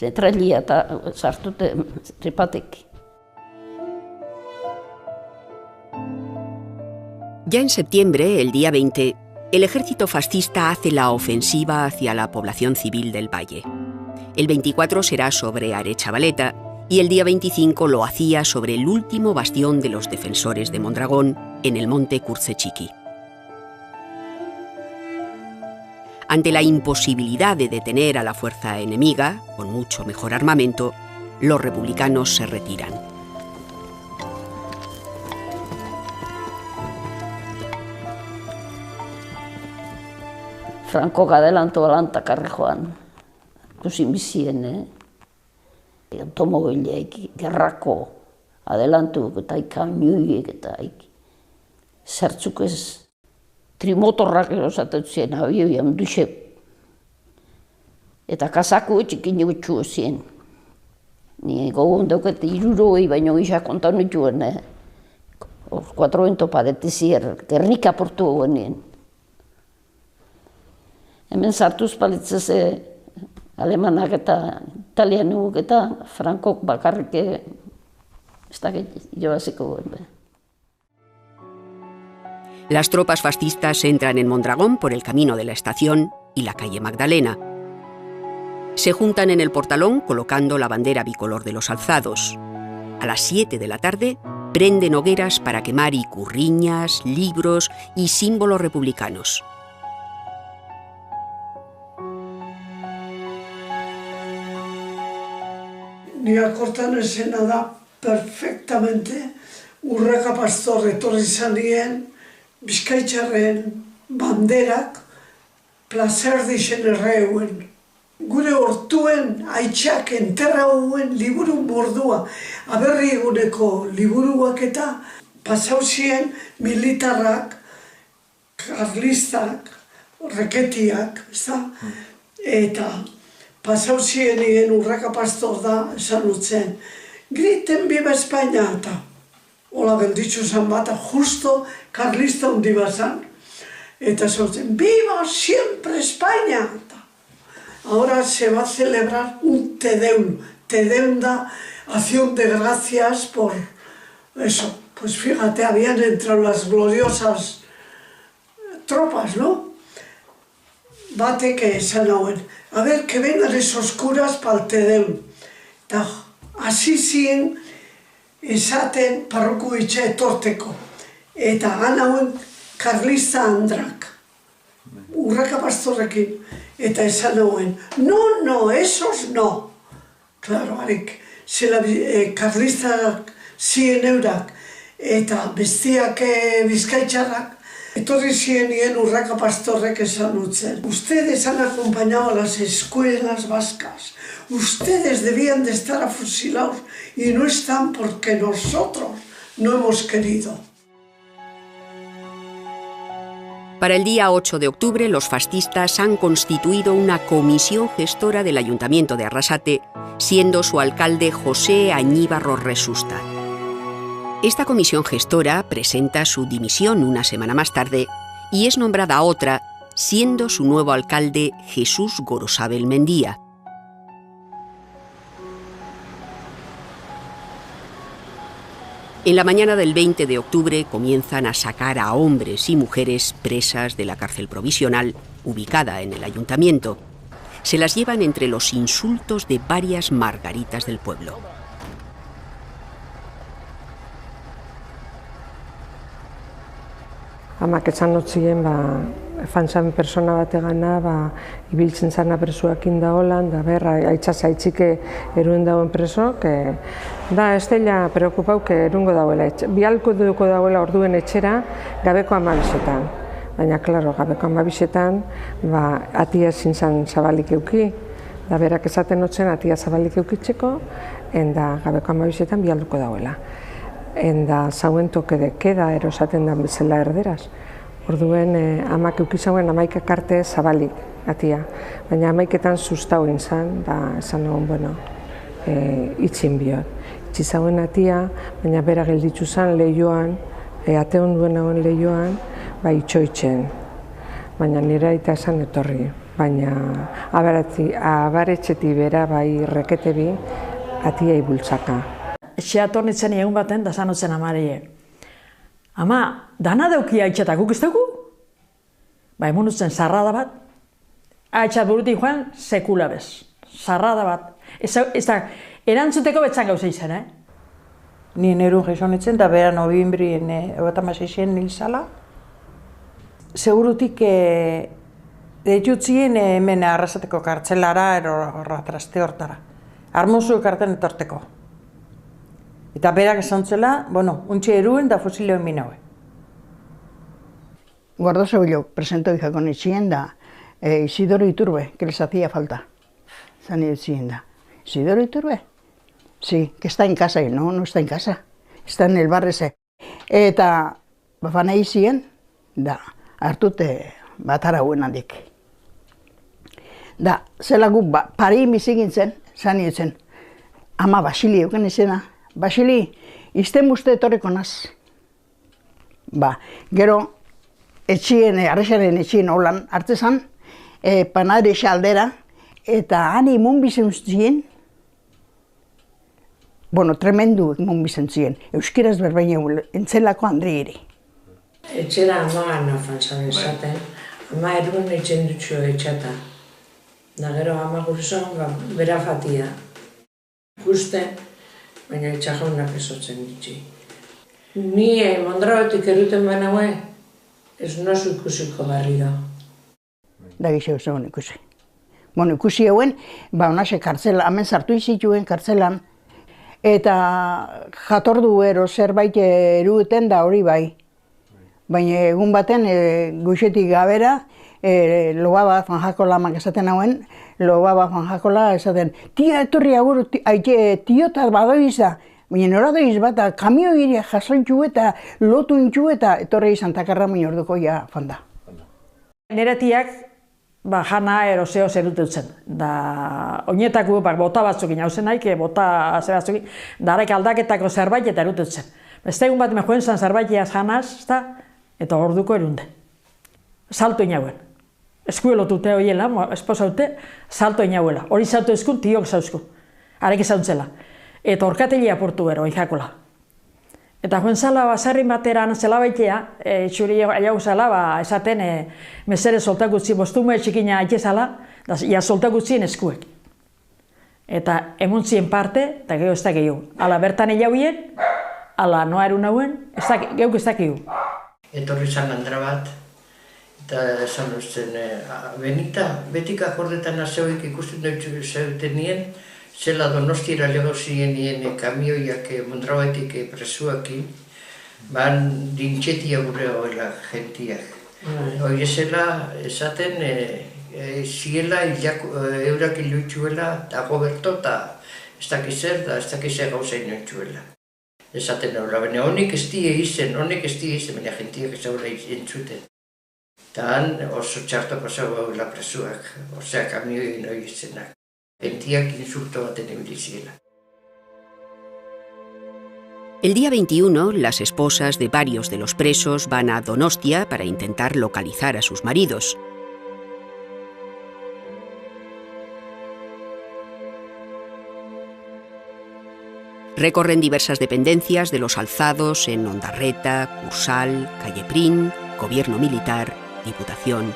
tetralia eta sartute trepatek. Ya en septiembre, el día 20, el ejército fascista hace la ofensiva hacia la población civil del valle. El 24 será sobre Arechavaleta y el día 25 lo hacía sobre el último bastión de los defensores de Mondragón, en el monte Kurtzechiqui. Ante la imposibilidad de detener a la fuerza enemiga, con mucho mejor armamento, los republicanos se retiran. Franco adelanto alantakarri joan, ikusi bizien, automobileak, gerrako adelantuk eta kamiuiek eta zertzuk ez trimotorrak erosatzen zien abioian duxe. Eta kasaku etxikin gutxu zien. Ni gogon dauket 60 baino gisa kontan nituen, 400 padetizier, Gernika portu goenien. Hemen sartuz palitzez alemanak eta italianuk eta frankok bakarrik ez dakit joaziko goen. Las tropas fascistas entran en Mondragón por el camino de la estación y la calle Magdalena. Se juntan en el portalón colocando la bandera bicolor de los alzados. A las 7 de la tarde prenden hogueras para quemar icurriñas, libros y símbolos republicanos. Ni akortan esena da perfectamente Urraca Pastor etorri zanien Bizkaitxarren banderak plazerdixen erreuen. Gure hortuen aitxak enterrauen liburu mordua. Aberri eguneko liburuak eta pasauzien militarrak, karlistak, reketiak, eta pasauzien egen Urraca Pastor da esan utzen. Griten viva España eta hola gelditzu zan bat, justo karlista hundi bazan. Eta sortzen, viva siempre España! Ahora se va a celebrar un Te Deum. Te Deum da acción de gracias por eso. Pues fíjate, habían entrado las gloriosas tropas, ¿no? Bate que esan hauen. A ver, que vengan esos curas para el Te Deum. Así zien esaten parroku itxe etorteko. Eta ganauen karlista andrak. Urraca Pastorrekin. Eta esan hauen, no, esos no. Claro, harik, karlistak zien eurak eta bestiak bizkaitxarrak, etorri zienien Urraca Pastorrek esan utzen. Ustedes han acompañado a las escuelas vascas. Ustedes debían de estar afusilados y no están porque nosotros no hemos querido. Para el día 8 de octubre, los fascistas han constituido una comisión gestora del Ayuntamiento de Arrasate, siendo su alcalde José Añíbarro Resusta. Esta comisión gestora presenta su dimisión una semana más tarde y es nombrada otra, siendo su nuevo alcalde Jesús Gorosabel Mendía. En la mañana del 20 de octubre comienzan a sacar a hombres y mujeres presas de la cárcel provisional, ubicada en el ayuntamiento. Se las llevan entre los insultos de varias margaritas del pueblo. Amak esan notzien, fanzan persona bategana, ibiltzen zana presoakin da holan, da berra, aitzaz aitzike eruen dauen preso, da ez dela preokupau, erungo dauela, bialko duko dauela orduen etxera, gabeko 12etan. Baina, klaro, gabeko 12etan, atia ezin zan zabalik euki, da berak esaten notzen atia zabalik eukitzeko, enda gabeko 12etan bialduko dauela. Enda zauen toke de queda erosaten da bezala erderaz. Orduen amak eukizauen 11 karte zabalik. atia. Baina amaiketan sustau inzan, da esan nagoen, bueno, itxin biot. Itxi zauen atia, baina bera gelditzu zan lehioan, ateon duen nagoen lehioan, itxoitzen. Baina nire aita esan etorri. Baina abaretxeti bera rekete bi, atia ibultzaka. Etxea tornitzen egun baten, da sanotzen amari. Ama, dana dauki aitxetak guk ez dugu? Emunutzen zarrada bat, aitxat burutik joan, sekula bez. Zarrada bat. Ez da, erantzuteko betzan gauza izan, Ni nerun jasonetzen, da bera noviembrien, 26 nil zala. Segurutik, deitutzien hemen arrasateko kartzelara, horra traste hortara. Armozu ekarten etorteko. Eta berak esan zela, untxe eruen da fusileoen minaue. Guardo Sevilló presentó hija con Isidora Isidoro Iturbe, que les hacía falta. San Isidora. ¿Isidoro Iturbe? Sí, que está en casa, y no está en casa. Está en el bar ese. Eta, bafanei zien, da, hartute batara hauen handik. Da, zela gu, pari mizigin zen, zan zen, ama Basili euken izena. Basili, izten uste etorriko naz. Gero, arrexaren etxien holan hartzezan, panadexe aldera, eta hani munbizen zien, tremendu munbizen zien, euskeraz berbaina entzelako Andriiri. Etxera amagan afan zan esaten, ama eruen etxen dutxo etxata. Da gero ama gurzon, bera fatia. Guste, baina etxajaunak esotzen ditzi. Ni Mondragotik eruten banaue, ez nozu ikusiko barriro. Da gizeo zegoen ikusi. Ikusi hauen, honase kartzela, hemen sartu izituen kartzelan, eta jatordu ero zerbait eruten da hori bai. Baina egun baten, goizetik gabera, Lobaba Fanjakola mak esaten hauen, Lobaba Fanjakola esaten, tia etorri agur, tiota badoiza, baina nora doiz bat, kamio iria jasointxu eta lotu intxu eta etorri Santa Carra orduko ja fanda. Nire tiak, jana eroseo zerututzen. Da, oinetako bota batzukin hauzen naik, bota zer batzukin, darek aldaketako zerbait eta erututzen. Beste egun bat mejoen zan zerbaitiaz janaz, eta orduko erunde. Salto inauen. Eskuelotute horiela, esposaute, salto inauela. Hori salto eskun, tiok zauzku. Arek zauntzela. Eta orkatelia portu bero, izakola. Eta joan zala, sarrin bateran zela baitea, txuri jau zala, esaten, mesere soltakutzi, bostume txikina aite zala, ja soltakutzien eskuek. Eta emuntzien parte, eta geho ez da gehiago. Ala bertan jauien, ala noa erun hauen, geuk ez da gehiago. Etorri zan Andra bat, eta esan zen, benita, betik akordetan azeuik ikusten dut zeuten nien, zela Donostira lego ziren nien kamioiak Mondragoetik presuakin, dintxetia gure hoela gentiak. Hori zela, esaten, ziela eurak iluitzuela, eta goberto, eta ez dakizer, eta ez dakizer gauzein nintzuela. Esaten horla, baina honek ez die izen, baina gentiak ez aurra entzuten. Eta han oso txarto pasau haula presuak, osea kamioin hori izenak. Gentiak insulto baten ebiliziela. El día 21, las esposas de varios de los presos van a Donostia para intentar localizar a sus maridos. Recorren diversas dependencias de los alzados en Ondarreta, Cursal, Calle Prin, Gobierno Militar, Diputación.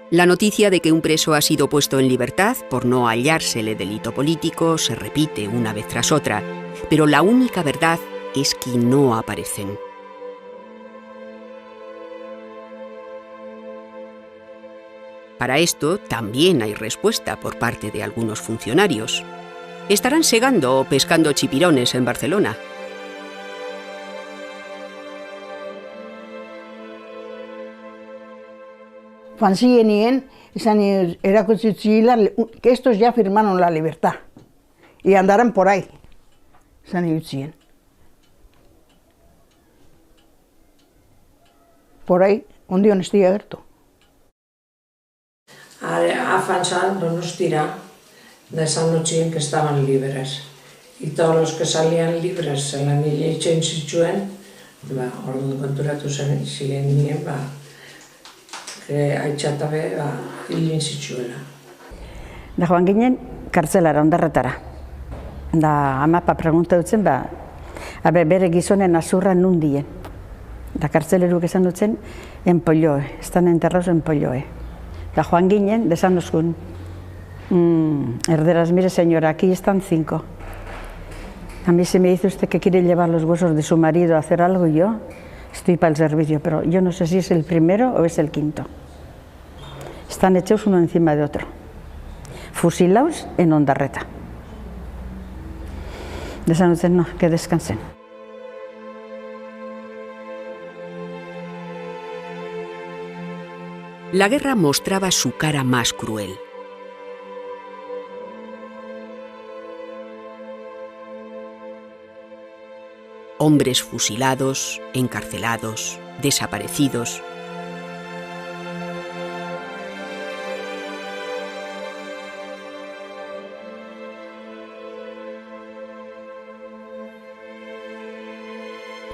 La noticia de que un preso ha sido puesto en libertad por no hallársele delito político se repite una vez tras otra, pero la única verdad es que no aparecen. Para esto también hay respuesta por parte de algunos funcionarios. Estarán segando o pescando chipirones en Barcelona. Fanzienien, erakutsi que estos ya firmaron la libertad y andarán por ahí. Esan utzien. por ahí, un día honestia agertu. Afanzan Donostira, de esa noche que estaban libres. Y todos los que salían libres se lan hileitzen zituen, orduan konturatu ziren nien, aitzatabe hilin zitzuela. Da joan ginen kartzelara, Ondarretara. Da amapa pregunta dutzen, bere gizonen azurra nundien. Da kartzeleruk esan dutzen, en Polloe, están enterrados en Polloe. Da joan ginen, desan duzkun, herderas, mire señora, aquí están 5. A mí se me dice usted que quiere llevar los huesos de su marido a hacer algo y yo estoy para el servicio, pero yo no sé si es el primero o es el 5. Están echados uno encima de otro, fusilados en Ondarreta. De esa noche no, que descansen. La guerra mostraba su cara más cruel. Hombres fusilados, encarcelados, desaparecidos.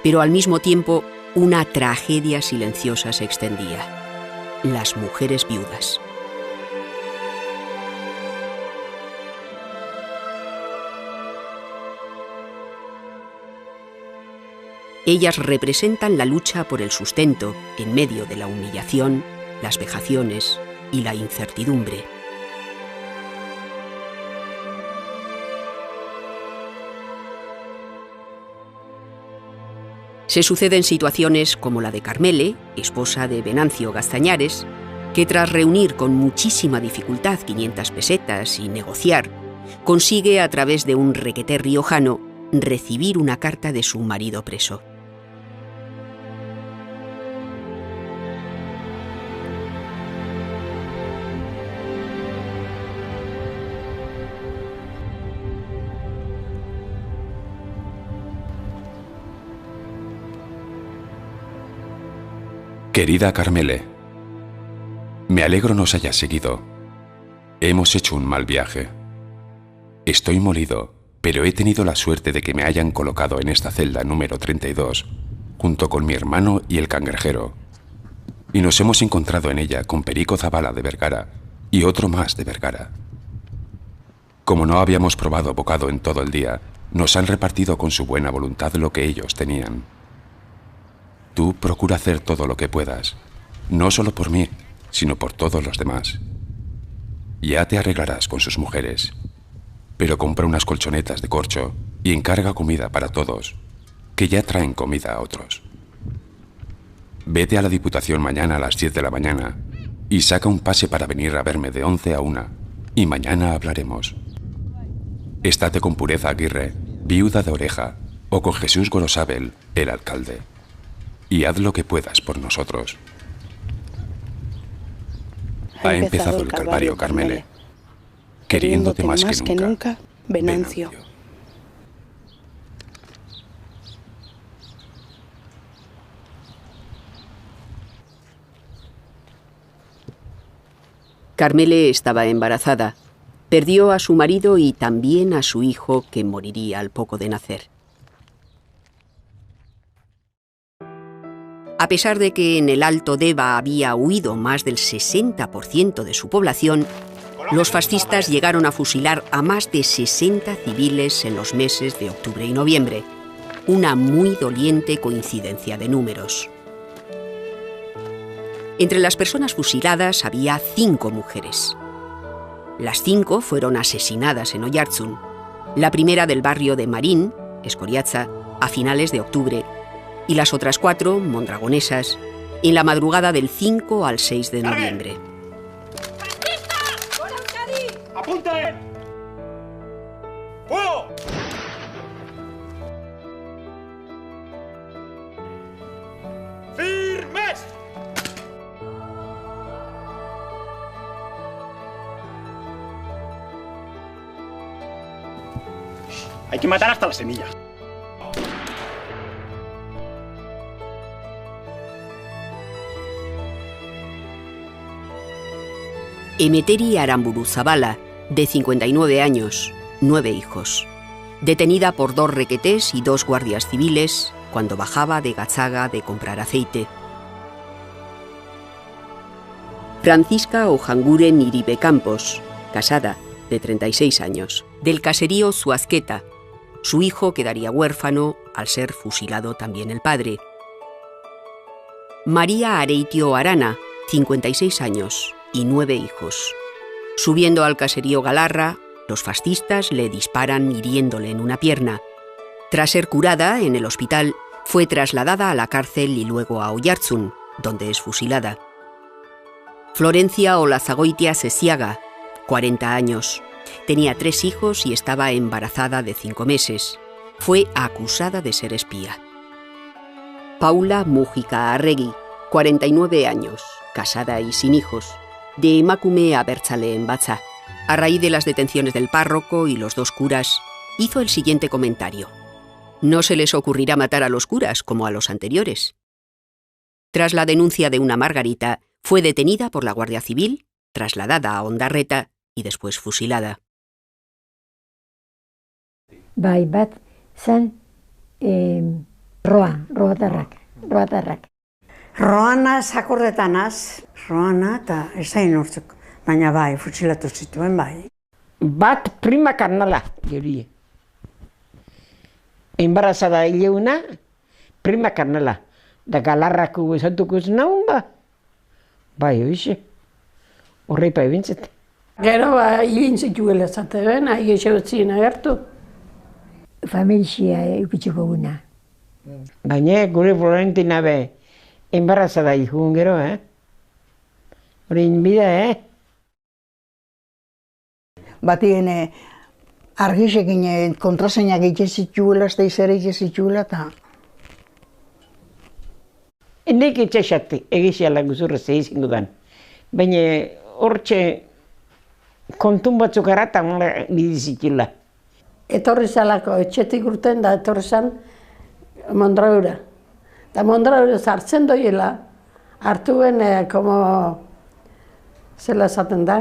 Pero al mismo tiempo, una tragedia silenciosa se extendía: las mujeres viudas. Ellas representan la lucha por el sustento en medio de la humillación, las vejaciones y la incertidumbre. Se suceden situaciones como la de Carmele, esposa de Venancio Gaztañares, que tras reunir con muchísima dificultad 500 pesetas y negociar, consigue a través de un requeté riojano recibir una carta de su marido preso. Querida Carmele, me alegro nos hayas seguido. Hemos hecho un mal viaje. Estoy molido, pero he tenido la suerte de que me hayan colocado en esta celda número 32, junto con mi hermano y el cangrejero. Y nos hemos encontrado en ella con Perico Zavala de Vergara y otro más de Vergara. Como no habíamos probado bocado en todo el día, nos han repartido con su buena voluntad lo que ellos tenían. Tú procura hacer todo lo que puedas, no solo por mí, sino por todos los demás. Ya te arreglarás con sus mujeres, pero compra unas colchonetas de corcho y encarga comida para todos, que ya traen comida a otros. Vete a la Diputación mañana a las 10 de la mañana y saca un pase para venir a verme de 11 a 1, y mañana hablaremos. Estate con Pureza Aguirre, viuda de Oreja, o con Jesús Gorosabel, el alcalde. Y haz lo que puedas por nosotros. Ha empezado el calvario, Carmele, queriéndote más que nunca, Venancio. Carmele estaba embarazada. Perdió a su marido y también a su hijo, que moriría al poco de nacer. A pesar de que en el Alto Deva había huido más del 60% de su población, los fascistas llegaron a fusilar a más de 60 civiles en los meses de octubre y noviembre, una muy doliente coincidencia de números. Entre las personas fusiladas había 5 mujeres. Las 5 fueron asesinadas en Oiartzun, la primera del barrio de Marín, Escoriaza, a finales de octubre, y las otras 4, mondragonesas, en la madrugada del 5 al 6 de noviembre. ¡Apunte! ¡Fuego! ¡Firmes! Hay que matar hasta las semillas. Emeteri Aramburu Zabala, de 59 años, 9 hijos. Detenida por 2 requetés y 2 guardias civiles cuando bajaba de Gazaga de comprar aceite. Francisca Ojanguren Iribe Campos, casada, de 36 años, del caserío Zuazqueta. Su hijo quedaría huérfano al ser fusilado también el padre. María Areitio Arana, 56 años y 9 hijos. Subiendo al caserío Galarra, los fascistas le disparan hiriéndole en una pierna. Tras ser curada en el hospital, fue trasladada a la cárcel y luego a Oiartzun, donde es fusilada. Florencia Olazagoitia Sesiaga, 40 años. Tenía 3 hijos y estaba embarazada de 5 meses. Fue acusada de ser espía. Paula Mujica Arregui, 49 años, casada y sin hijos, de Emakume Abertzale en Batza. A raíz de las detenciones del párroco y los 2 curas, hizo el siguiente comentario. No se les ocurrirá matar a los curas como a los anteriores. Tras la denuncia de una Margarita, fue detenida por la Guardia Civil, trasladada a Ondarreta y después fusilada. Bai, bat, zan, roatarrak. Roana zakurdetanaz, roana eta ezain urtzuk. Baina bai, futsilatu zituen bai. Bat prima karnala, gerie. Embarazada hileuna, prima karnala. Da Galarrako esatuko naun ba. Bai, oixe. Horreipa ebintzet. Gero, hilin zituela zaten, ahi esagotzien agertu. Familia eukitxeko guna. Baina, gure Florentina be, embarazada hijun gero, Horein bida, Batien argisekin kontraseinak egiten zituela, ez da izera egiten zituela, eta... Hendek etxasate, egiziala guzurra zehizingo dan. Baina, hortxe kontun batzuk aratan bidizitila. Etorri zalako, etxetik urten da, etorri zan Mondraura. Eta Mondraura zartzen doiela, hartuen, como, zela esaten da,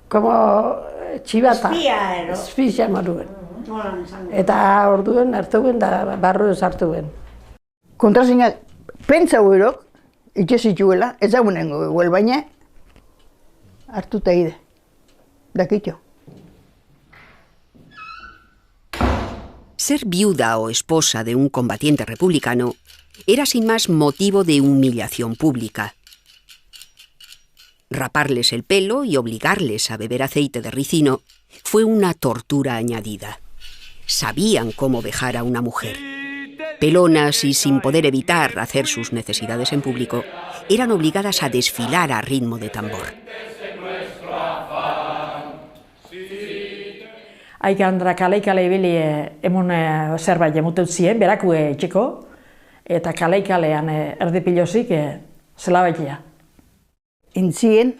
como txibata. Espia, ero. Espia maruen. Eta orduen hartuen da barru hartuen. Kontraseinak pentsa huerok, itxe zituela, ez daunengo eguel, baina hartuta ide, dakitxo. Ser viuda o esposa de un combatiente republicano era sin más motivo de humillación pública. Raparles el pelo y obligarles a beber aceite de ricino fue una tortura añadida. Sabían cómo vejar a una mujer. Pelonas y sin poder evitar hacer sus necesidades en público, eran obligadas a desfilar a ritmo de tambor. Aikandra kale-kale ibili emun zerbait emuten zien, beraku etxeko, eta kale-kalean erdipilozik zelabaitia. Entzien,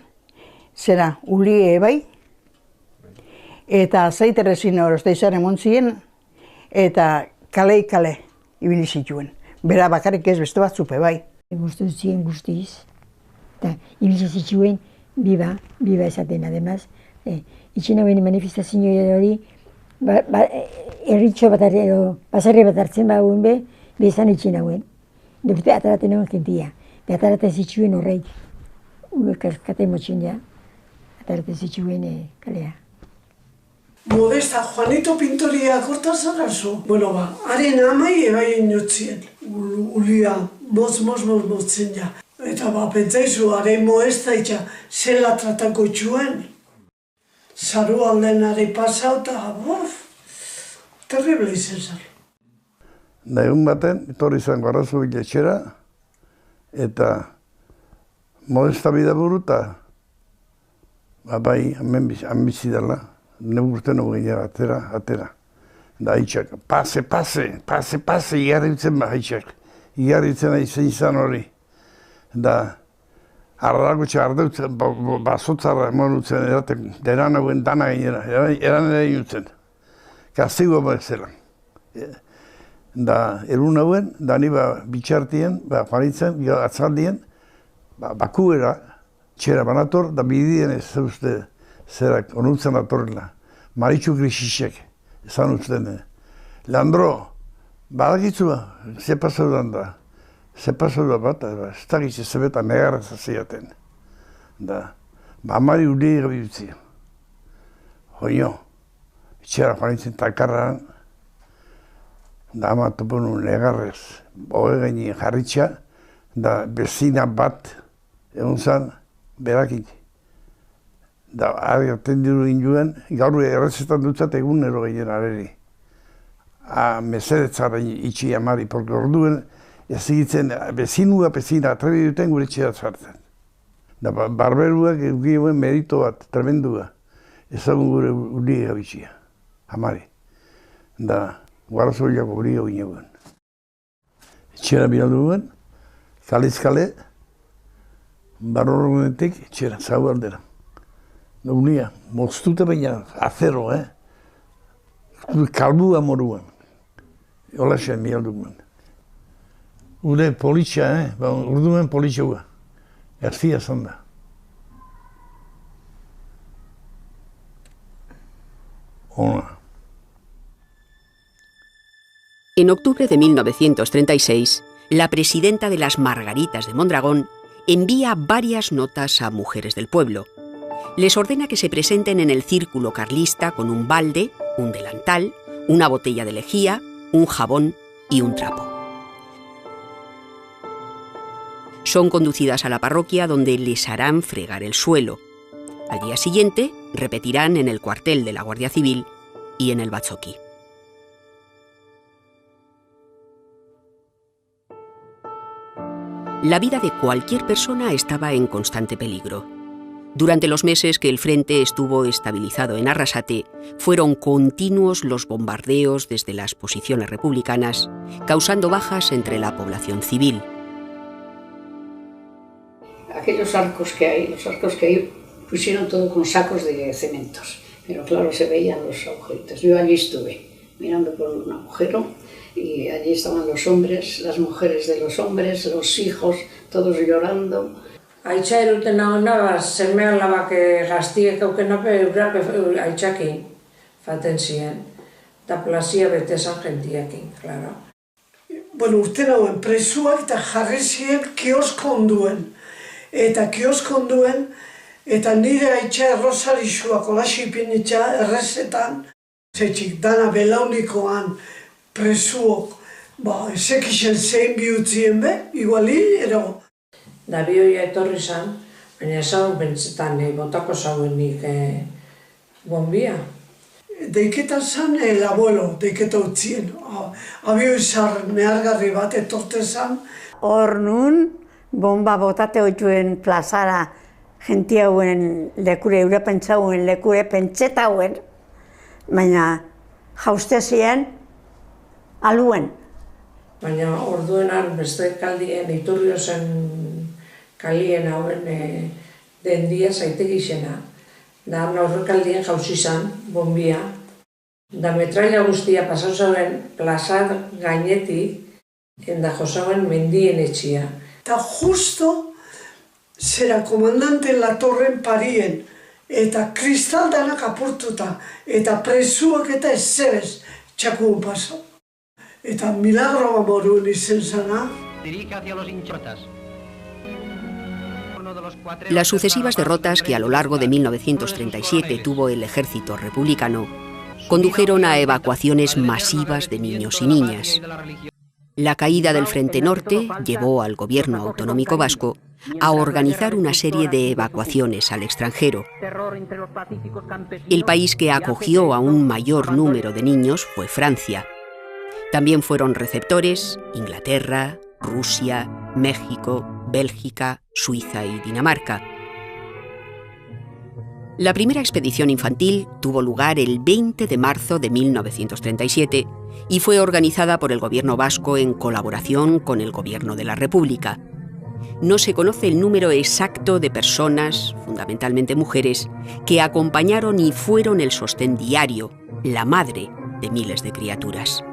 zera, ulie bai, eta azaiterrezin horozta izan emon zien, eta kale-kale ibili zituen. Bera bakarrik ez beste batzupe bai. Guztu zien guztiz, eta ibili zituen biba esaten, ademaz. Itxina huen manifestazio hori, erritxo bat basarri bat hartzen bauen be, bezan itxina huen. Dute ataraten egon jentia, ataraten zituen horreik. Kate motxin ja, ataraten zituen kalea. Modesta, Juanito Pintoria kortazarazu. Bueno, ba, haren amai ebai inotzien. Ulia, motzen ja. Eta ba, pentsaizu, haren Modesta itxa, zela tratako itxuen. Zaru alden ari pasau eta, terrible izan zara. Da egun baten, etorri zen Garrazu biletxera, eta Modesta bidaburu eta bai, hemen bizi dela. Neu urten hogei atera. Da haitxak, pase, igarritzen ba haitxak. Igarritzen izan hori. Da, arrakutxe ardeutzen, basotzarra emon utzen, eraten, deran hauen dana gainera, eran ere inutzen. Kastigo bezala. Da, erun hauen, da ni bitxartien, faritzen, atzaldien, bakuera, Txera banator, da bidien ez uste zerak onuntzen atorrela. Maritxu Grisixek, esan usten. Leandro, badakitzua, ze pasaudan da. Ze pasauda bat, ez dakitze zebeta negarra zaziaten. Da, amari urde gabiutzi. Joino, etxera joan takarran, da ama toponu negarrez, boge gaini jarritxa, da bezina bat egon zan, berakit. Da, ari atendiru induen, gaur errezetan dutzat egunero gehien areri. Mesedetzara itxi amari, porque orduen ez egitzen bezinua, atrebi duten gure txea zartzen. Da, barberuak eguen merito bat, tremendua. Ezagun gure uri gabitxia, amari. Da, guarazoiak uri egin eguen. Etxera biraldu guen, kalezkale, barronetik, etxera, zau aldera. Da, unia, moztute baina, azero, kalbua moruan. Hola xen biraldu guen. Ure politxa, urduen politxua. García Sonda. Hola. En octubre de 1936, la presidenta de las Margaritas de Mondragón envía varias notas a mujeres del pueblo. Les ordena que se presenten en el círculo carlista con un balde, un delantal, una botella de lejía, un jabón y un trapo. Son conducidas a la parroquia donde les harán fregar el suelo. Al día siguiente repetirán en el cuartel de la Guardia Civil y en el Batzoki. La vida de cualquier persona estaba en constante peligro. Durante los meses que el frente estuvo estabilizado en Arrasate, fueron continuos los bombardeos desde las posiciones republicanas, causando bajas entre la población civil. Aquellos arcos que hay, pusieron todo con sacos de cementos, pero claro, se veían los agujeritos. Yo allí estuve, mirando por un agujero, y allí estaban los hombres, las mujeres de los hombres, los hijos, todos llorando. Aitza eruten nagoena, seme alabak gaztiek aukenape eurak aitzakin faten ziren, eta plazia betezan jentiakin, claro. Bueno, urte nagoen presuak eta jarri ziren kioskonduen. Eta kioskonduen, eta nire aitza errosarixuak olaxi ipinitza errezetan, zetxik dana belaunikoan presuok, ezekixen zein bihutzien be, iguali, ero. Da bioia etorri zan, baina ezagun bentsetan botako zauenik bombia. Deiketan zan el abuelo, deiketa utzien. Abio izar mehargarri bat etorte zan. Hor nun, bomba botate oituen plazara jenti hauen lekure, eure pentsauen lekure, pentseta hauen, baina jauste ziren aluen. Baina orduenan beste kaldien, Iturrio zen kalien hauen den dia zaitegi izena. Da horrek kaldien jauzi zan, bombia. Da metraila guztia pasau zauen plazat gainetik, enda jozauen mendien etxia. Eta justo zera komandante Latorren parien, eta kristaldanak apurtuta, eta presuak eta ezebez txakun paso. Eta milagro amorun izen zana. Las sucesivas derrotas que a lo largo de 1937 tuvo el ejército republicano condujeron a evacuaciones masivas de niños y niñas. La caída del Frente Norte llevó al gobierno autonómico vasco a organizar una serie de evacuaciones al extranjero. El país que acogió a un mayor número de niños fue Francia. También fueron receptores Inglaterra, Rusia, México, Bélgica, Suiza y Dinamarca. La primera expedición infantil tuvo lugar el 20 de marzo de 1937 y fue organizada por el gobierno vasco en colaboración con el gobierno de la República. No se conoce el número exacto de personas, fundamentalmente mujeres, que acompañaron y fueron el sostén diario, la madre de miles de criaturas.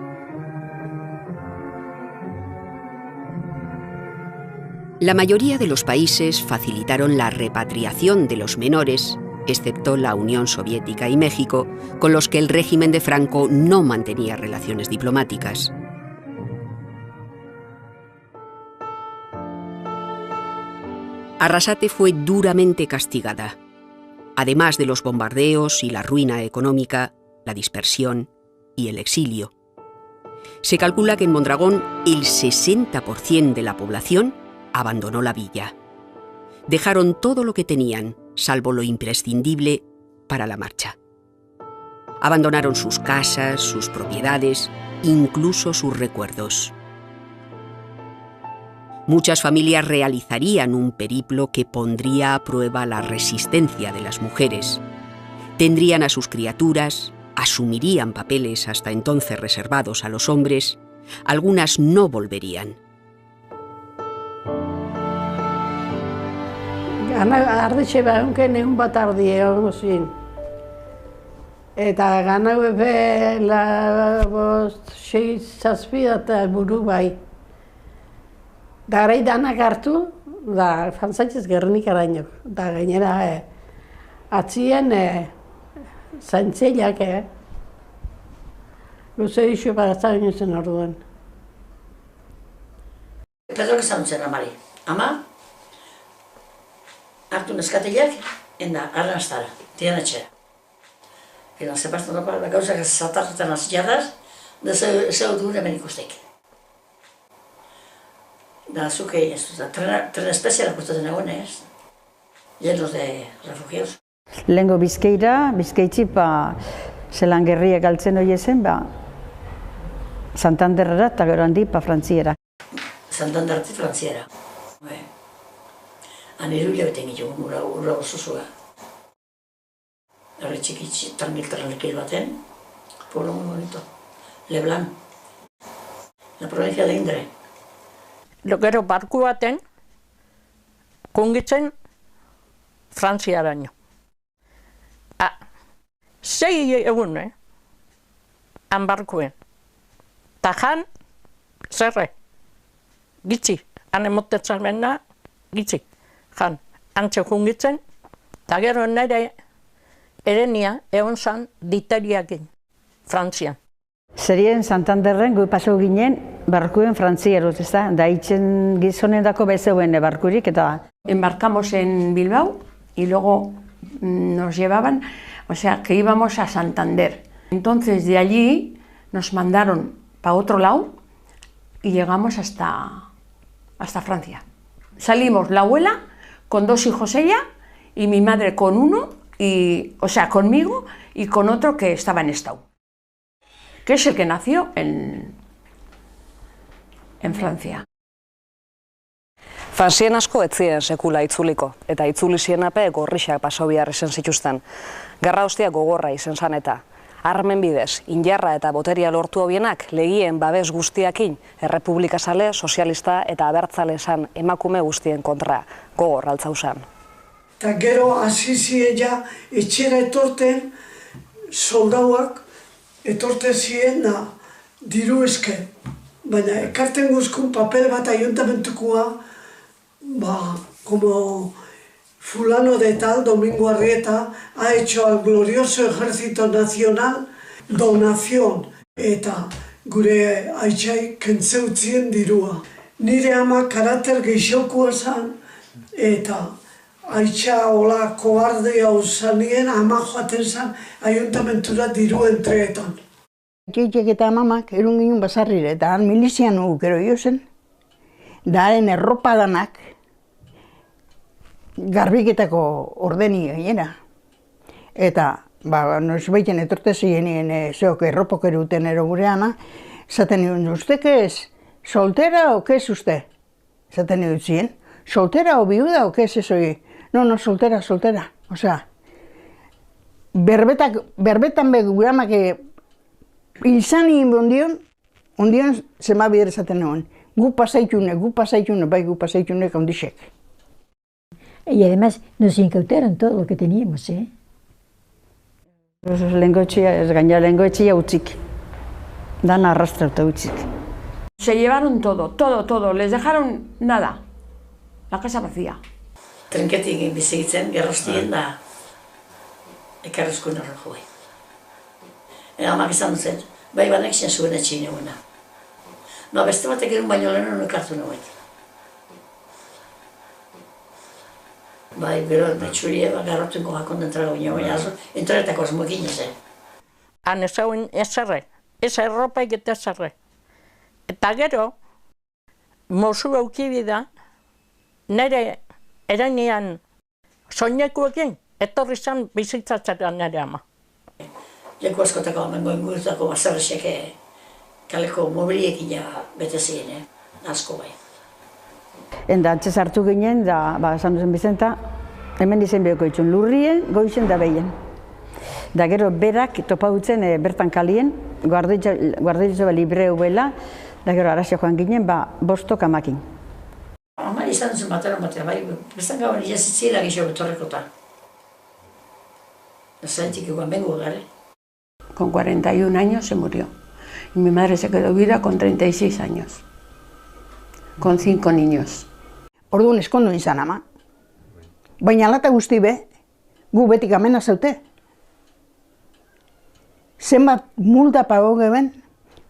La mayoría de los países facilitaron la repatriación de los menores, excepto la Unión Soviética y México, con los que el régimen de Franco no mantenía relaciones diplomáticas. Arrasate fue duramente castigada. Además de los bombardeos y la ruina económica, la dispersión y el exilio. Se calcula que en Mondragón el 60% de la población abandonó la villa. Dejaron todo lo que tenían, salvo lo imprescindible, para la marcha. Abandonaron sus casas, sus propiedades, incluso sus recuerdos. Muchas familias realizarían un periplo que pondría a prueba la resistencia de las mujeres. Tendrían a sus criaturas, asumirían papeles hasta entonces reservados a los hombres, algunas no volverían. Arditxe behunken egun bat ardi egon zin. Eta gana bebe sei zazpi eta buru bai. Garai danak hartu, da Frantzaitez Gernikaraino. Da gainera atzien zaintzeiak, luze dixo baratzen zen orduan. Pedrok esan zen amari. Ama, hartu neskatileak, enda, arranztara, tian etxera. Eta zepazten dopa, da gauzak zatartzen azitadaz, da zeu duen hemen ikustek. Da zuke, tren espezialak gustatzen egon, llenos de refugiados. Lehengo Bizkaira, Bizkaitzi, zelan gerriak galtzen hori zen, Santanderrera eta gero handi, Frantziera. Santanderretik Frantziera. Han iruila beten gituen, urra ososua. Herri txiki tranquil baten, pueblo muy bonito. Leblanc, la provincia de Indre. Gero barku baten, kungitzen Frantziaraino. 6 egun, han barkuen. Ta jan, zerre, gitzi, han emotetzen bena, gitzi. Jan, antxe jungitzen, eta gero nire erenia egon zan diteriakin, Frantzian. Zerien Santanderren goi pasau ginen barkuen Frantzierot, ez da? Da hitzen gizonendako bezeuen barkurik eta... Embarcamos en Bilbao y luego nos llevaban, o sea, que íbamos a Santander. Entonces de allí nos mandaron para otro lado y llegamos hasta Francia. Salimos la abuela con 2 hijos ella y mi madre con uno, o sea, conmigo y con otro que estaba en Estau, que es el que nació en Francia. Frantzien asko ez ziren sekula itzuliko, eta itzuli zienape gorrixak paso behar izan zituzten. Gerra ostia gogorra izan zan eta, armen bidez, injarra eta boteria lortu hobienak legien babes guztiakin, errepublikazale, sozialista eta abertzale zan emakume guztien kontra gogor altzau zan. Eta gero hasi ziela etxera etorten soldauak etorten ziren diru eske. Baina ekarten guzkun papel bat ayuntamentukoa, como fulano de tal, Domingo Arrieta, ha hecho al glorioso Ejército Nacional donación eta gure aitxai kentzeutzien dirua. Nire ama karakter geixokua zan eta aitxa hola koardea uzanien ama joaten zan ayuntamentura diru entreetan. Txetxek eta amamak erun ginen basarrire eta han milizian gero jo zen. Da haren erropa danak garbiketako ordeni gainera. Eta, nosbaiten etorte ziren zeok erropok eruten ero gureana, zaten nion, ¿usted qué es? ¿Soltera o qué es usted? Zaten nion ziren, ¿soltera o viuda o qué es eso? No, soltera. O sea, berbetan beguramak izan egin ondion zema bider zaten nion. Gu pasaitune kondixek. Y además nos incautaron todo lo que teníamos, Lengoetxea utzik. Dan arrastrauta utzik. Se llevaron todo, les dejaron nada. la casa vacía. Trinketik bizitzen, gerrostien da ekarrizkoen horren joe. Amak izan zen, bai banek zen zuen etxin eguna. No, beste batek erun baino lehenu ekartu nuen. Bai, bero, betxurie, garrotuko jakondent trago nio, baina entoretako esmuekin ezen. Han ezagun ezarre, ez erropaik eta ezarre. Eta gero, mozu eukibida, nire eranean soinekuekin, etorri zen bizitzatzaren nire ama. Leku askotako amengo ingurutako bazarrexek kaleko mobiliekin ja bete ziren, asko bai. Enda antxe sartu ginen, da, esan duzen Bizenta, hemen izen behoko itxun lurrien, goizen da behien. Da gero berak topa dutzen bertan kalien, guarderitzo libreu bela, da gero araxia joan ginen, bostok amakin. Amari izan duzen batera batea, bai, bestan gauen iazitzila gixo betorrekota. Zaintik eguan bengo gare. Con 41 años se murió. Y mi madre se quedó viuda con 36 años. Con 5 niños. Orduan eskondu izan ama. Baina alata guzti be, gu betik amena zaute. Zenbat multa pago geben,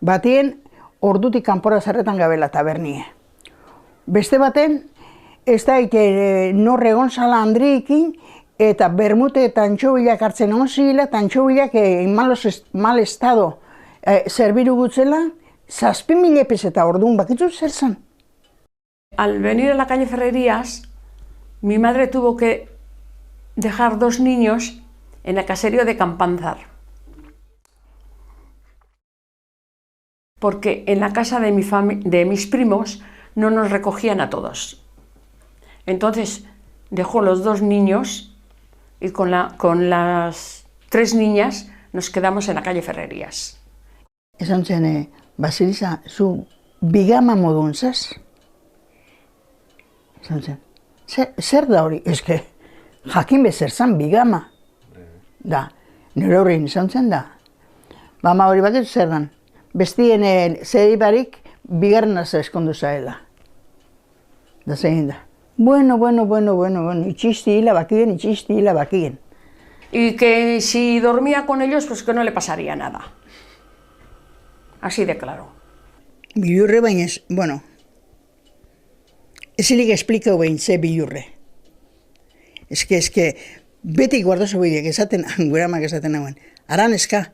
batien ordutik kanpora zerretan gabela tabernie. Beste baten, ez da norre Gonzala Andriekin, eta bermute eta antxobilak hartzen onzila, eta antxobilak mal estado zerbiru gutzela, 7.000 peseta orduan bakitzu zer zen. Al venir a la calle Ferrerías, mi madre tuvo que dejar 2 niños en el caserío de Campanzar. Porque en la casa de mis primos no nos recogían a todos. Entonces dejó los 2 niños y con las 3 niñas nos quedamos en la calle Ferrerías. Esan zen, Basilisa, zu bigama modun zaz? Esan zen, zer da hori? Ez que, jakin bezer zan bigama. Da, nire horrein esan zen da. Bama hori bakitu zer dan. Bestien zeri barik, bigarren aza eskondu zaela. Da zein da. Bueno, itxisti hila bakien. Y que si dormía con ellos, pues que no le pasaría nada. Así de claro. Bilurre baina, ezilik esplikau behin ze bilurre. Ez que, beti guardazo bideak esaten, gure amak esaten hauen, aran eska,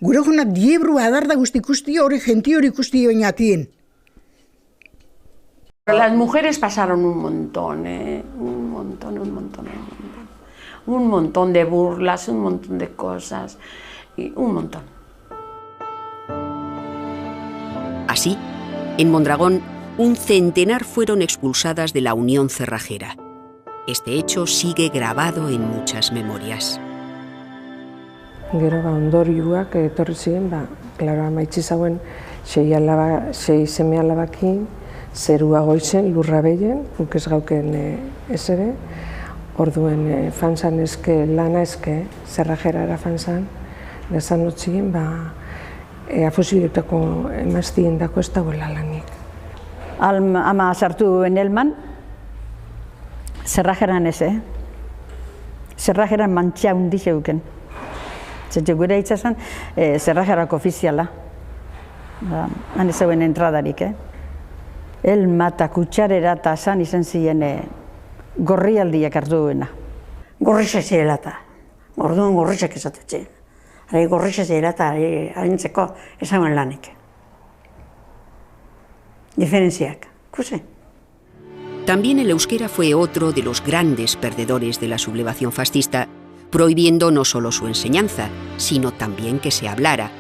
gure jonak diebru adarda guzti hori jenti hori ikusti baina atien. Las mujeres pasaron un montón, un montón de burlas, un montón de cosas, y un montón. Así, en Mondragón, un centenar fueron expulsadas de la Unión Cerrajera. Este hecho sigue grabado en muchas memorias. Gero ondorioak etorri ziren, klaro, amaitzi zauen 6 seme alabakin, zerua goizen, lurra behien, guk ez gauken ez ere, orduen fanzan eske, lana eske, Cerrajerara fanzan, dezan notzien, afusiotako emaztien dako ez dagoela lanik. Ama sartu enelman, Cerrajeran ez, Cerrajeran mantxa hundi zeuken. Zetxe gure itxasan, Cerrajerako ofiziala. Han ez zeuen entradarik, El mata kutxarera eta esan izan ziren gorrialdiak hartu duena. Gorrixa zirela eta, orduan gorrixak esatetxe. Hari gorrixa zirela eta harintzeko ezagun lanik. Diferentziak, kuse. También el euskera fue otro de los grandes perdedores de la sublevación fascista, prohibiendo no solo su enseñanza, sino también que se hablara.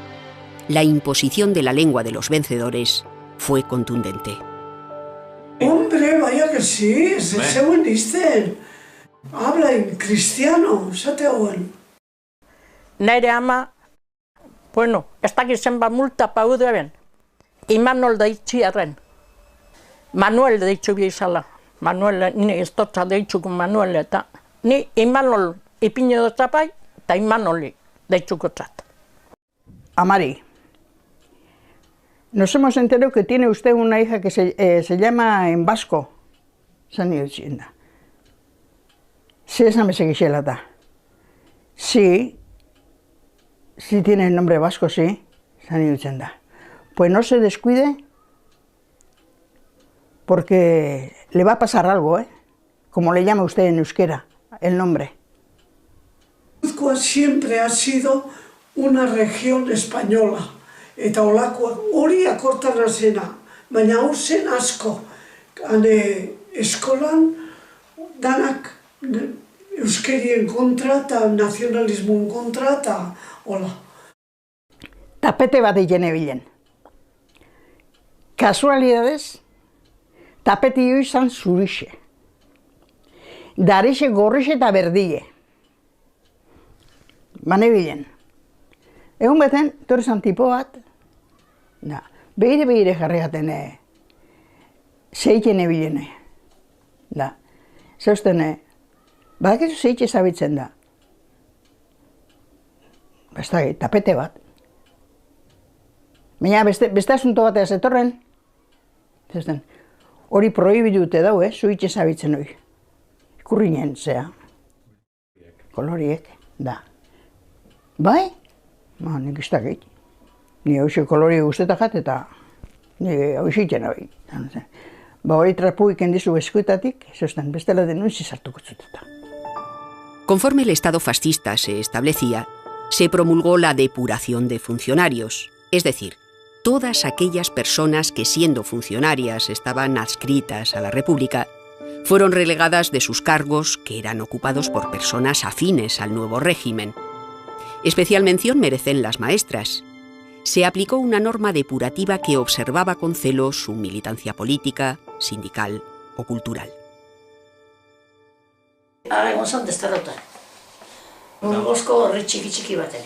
La imposición de la lengua de los vencedores fue contundente. Hombre, vaya que sí, según dicen. Habla en cristiano, esate hauen. Nire ama, ez dakit zenbat multa paude ben, Imanol deitzi arren. Manuel deitzu bizala. Manuel, ni ez dotza deitzuko Manuel eta ni Imanol ipine dotzapai eta Imanoli deitzuko tzat. Amari, nos hemos enterado que tiene usted una hija que se llama en vasco. zan niotzen da. Ze esan bezak isela da. Sí tiene el nombre vasco, sí, zan niotzen da. Pues no se descuide, porque le va a pasar algo, como le llama usted en euskera, el nombre. Gipuzkoa siempre ha sido una región española, eta olakoa hori akortara zena, baina hau zen asko, eskolan danak euskerien kontra eta nazionalismoen kontra eta hola. Tapete bat egin ebilen. Kasualidadez, tapeti hori izan zurixe. Darixe, gorrixe eta berdile. Bane bilen. Egun beten, torri zan tipo bat, behire jarri gaten zeiken ebilene. Zeusten, badakizu zeike zabitzen da. Tapete bat. Baina beste asunto batea zetorren, zeusten, hori prohibidute dau, zuitxe zabitzen hori. Ikurrinen, zea. Koloriek, da. Bai? Nik ez dakit. Ni hauxe kolori guztetak jat eta hau iziten hori. Hori trapuik endizu eskuetatik, zeusten, bestela denuntzi sartuko zuteta. Conforme el Estado fascista se establecía, se promulgó la depuración de funcionarios, es decir, todas aquellas personas que siendo funcionarias estaban adscritas a la República, fueron relegadas de sus cargos que eran ocupados por personas afines al nuevo régimen. Especial mención merecen las maestras. Se aplicó una norma depurativa que observaba con celo su militancia política, sindical o cultural. Ara egon zan Desterrota. Burgosko horri txiki baten.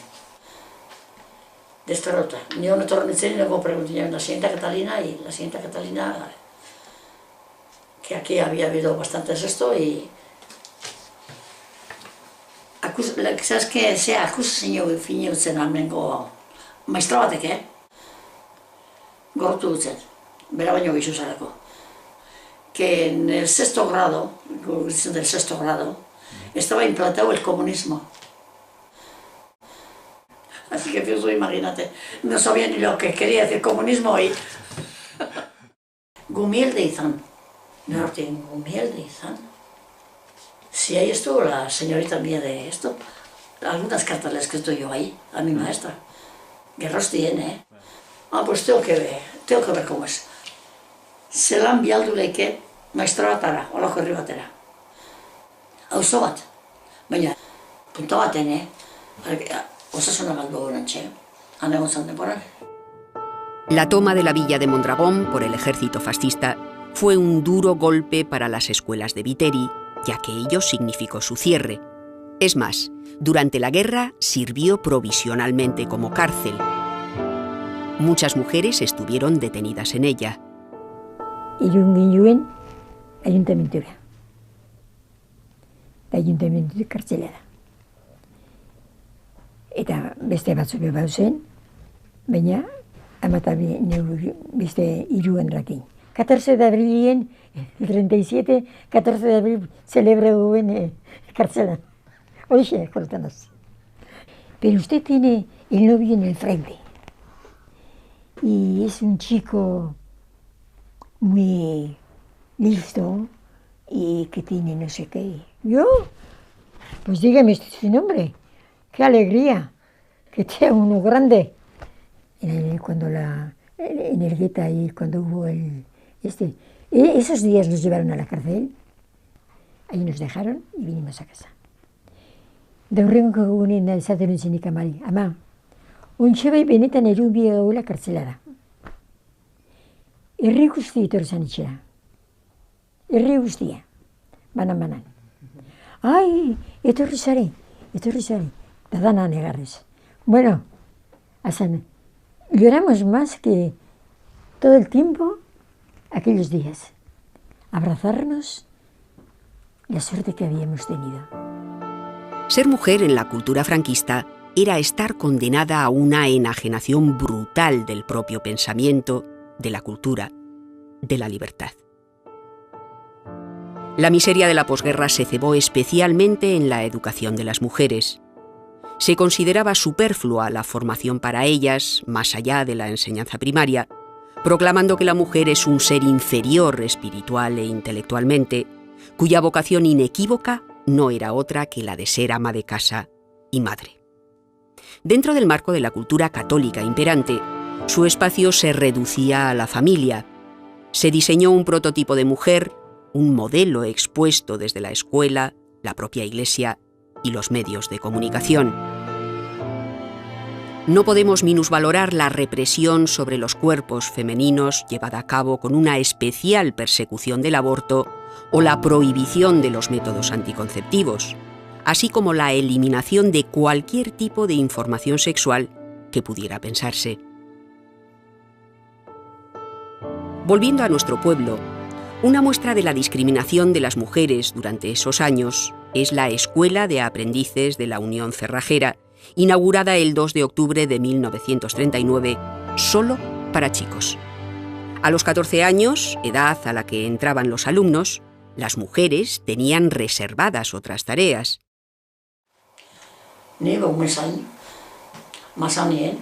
Desterrota. Ni hon etorren itzen nego preguntina la señorita Catalina y la señorita Catalina que aquí había habido bastantes esto y ¿sabes qué? Se akusazio fineutzen amengo maestra batek, gortu dutzen, bera baino gizu zarako. Que en el 6º grado, del 6º grado, estaba implantado el comunismo. Así que tú imagínate, no sabía ni lo que quería decir comunismo y... Gumielde izan. Gumielde izan. Sí, ahí estuvo la señorita mía de esto. Algunas cartas le he escrito yo ahí, a mi maestra. Guerros tiene, pues tengo que ver cómo es. Zelan bialdu leike maestra batara, olako herri batera. Auzo bat, baina punta baten, osasuna galdu gorantxe, han egon zan denboran. La toma de la villa de Mondragón por el ejército fascista fue un duro golpe para las escuelas de Viteri, ya que ello significó su cierre. Es más, durante la guerra sirvió provisionalmente como cárcel. Muchas mujeres estuvieron detenidas en ella. Irun ginen ayuntamentura. Ayuntamentura kartzelera. Eta beste batzuk bauzen, baina amatabi beste iruenrakin. 14 de abril, el 37, 14 de abril celebra en carcela. Oye, cortanos. Pero usted tiene el novio en el frente. Y es un chico muy listo y que tiene no sé qué. ¿Yo? Pues dígame su nombre. ¡Qué alegría! Que sea uno grande. Cuando en el gueta ahí, cuando hubo esos días nos llevaron a la cárcel. Ahí nos dejaron y vinimos a casa. Gaurrengo egunen esaten nuen zenik amari. Ama, ontxebai benetan erunbi gaula kartzelara. Herri guzti etorri zan itxera. Herri guztia. Banan. Ai, etorri zare. Da dana negarrez. Bueno, azan, lloramos más que todo el tiempo aquellos días. Abrazarnos la suerte que habíamos tenido. Ser mujer en la cultura franquista era estar condenada a una enajenación brutal del propio pensamiento, de la cultura, de la libertad. La miseria de la posguerra se cebó especialmente en la educación de las mujeres. Se consideraba superflua la formación para ellas, más allá de la enseñanza primaria, proclamando que la mujer es un ser inferior espiritual e intelectualmente, cuya vocación inequívoca no era otra que la de ser ama de casa y madre. Dentro del marco de la cultura católica imperante, su espacio se reducía a la familia. Se diseñó un prototipo de mujer, un modelo expuesto desde la escuela, la propia Iglesia y los medios de comunicación. No podemos minusvalorar la represión sobre los cuerpos femeninos llevada a cabo con una especial persecución del aborto o la prohibición de los métodos anticonceptivos, así como la eliminación de cualquier tipo de información sexual que pudiera pensarse. Volviendo a nuestro pueblo, una muestra de la discriminación de las mujeres durante esos años es la Escuela de Aprendices de la Unión Cerrajera, inaugurada el 2 de octubre de 1939, solo para chicos. A los 14 años, edad a la que entraban los alumnos, las mujeres tenían reservadas otras tareas. Ni umezain, mazanien,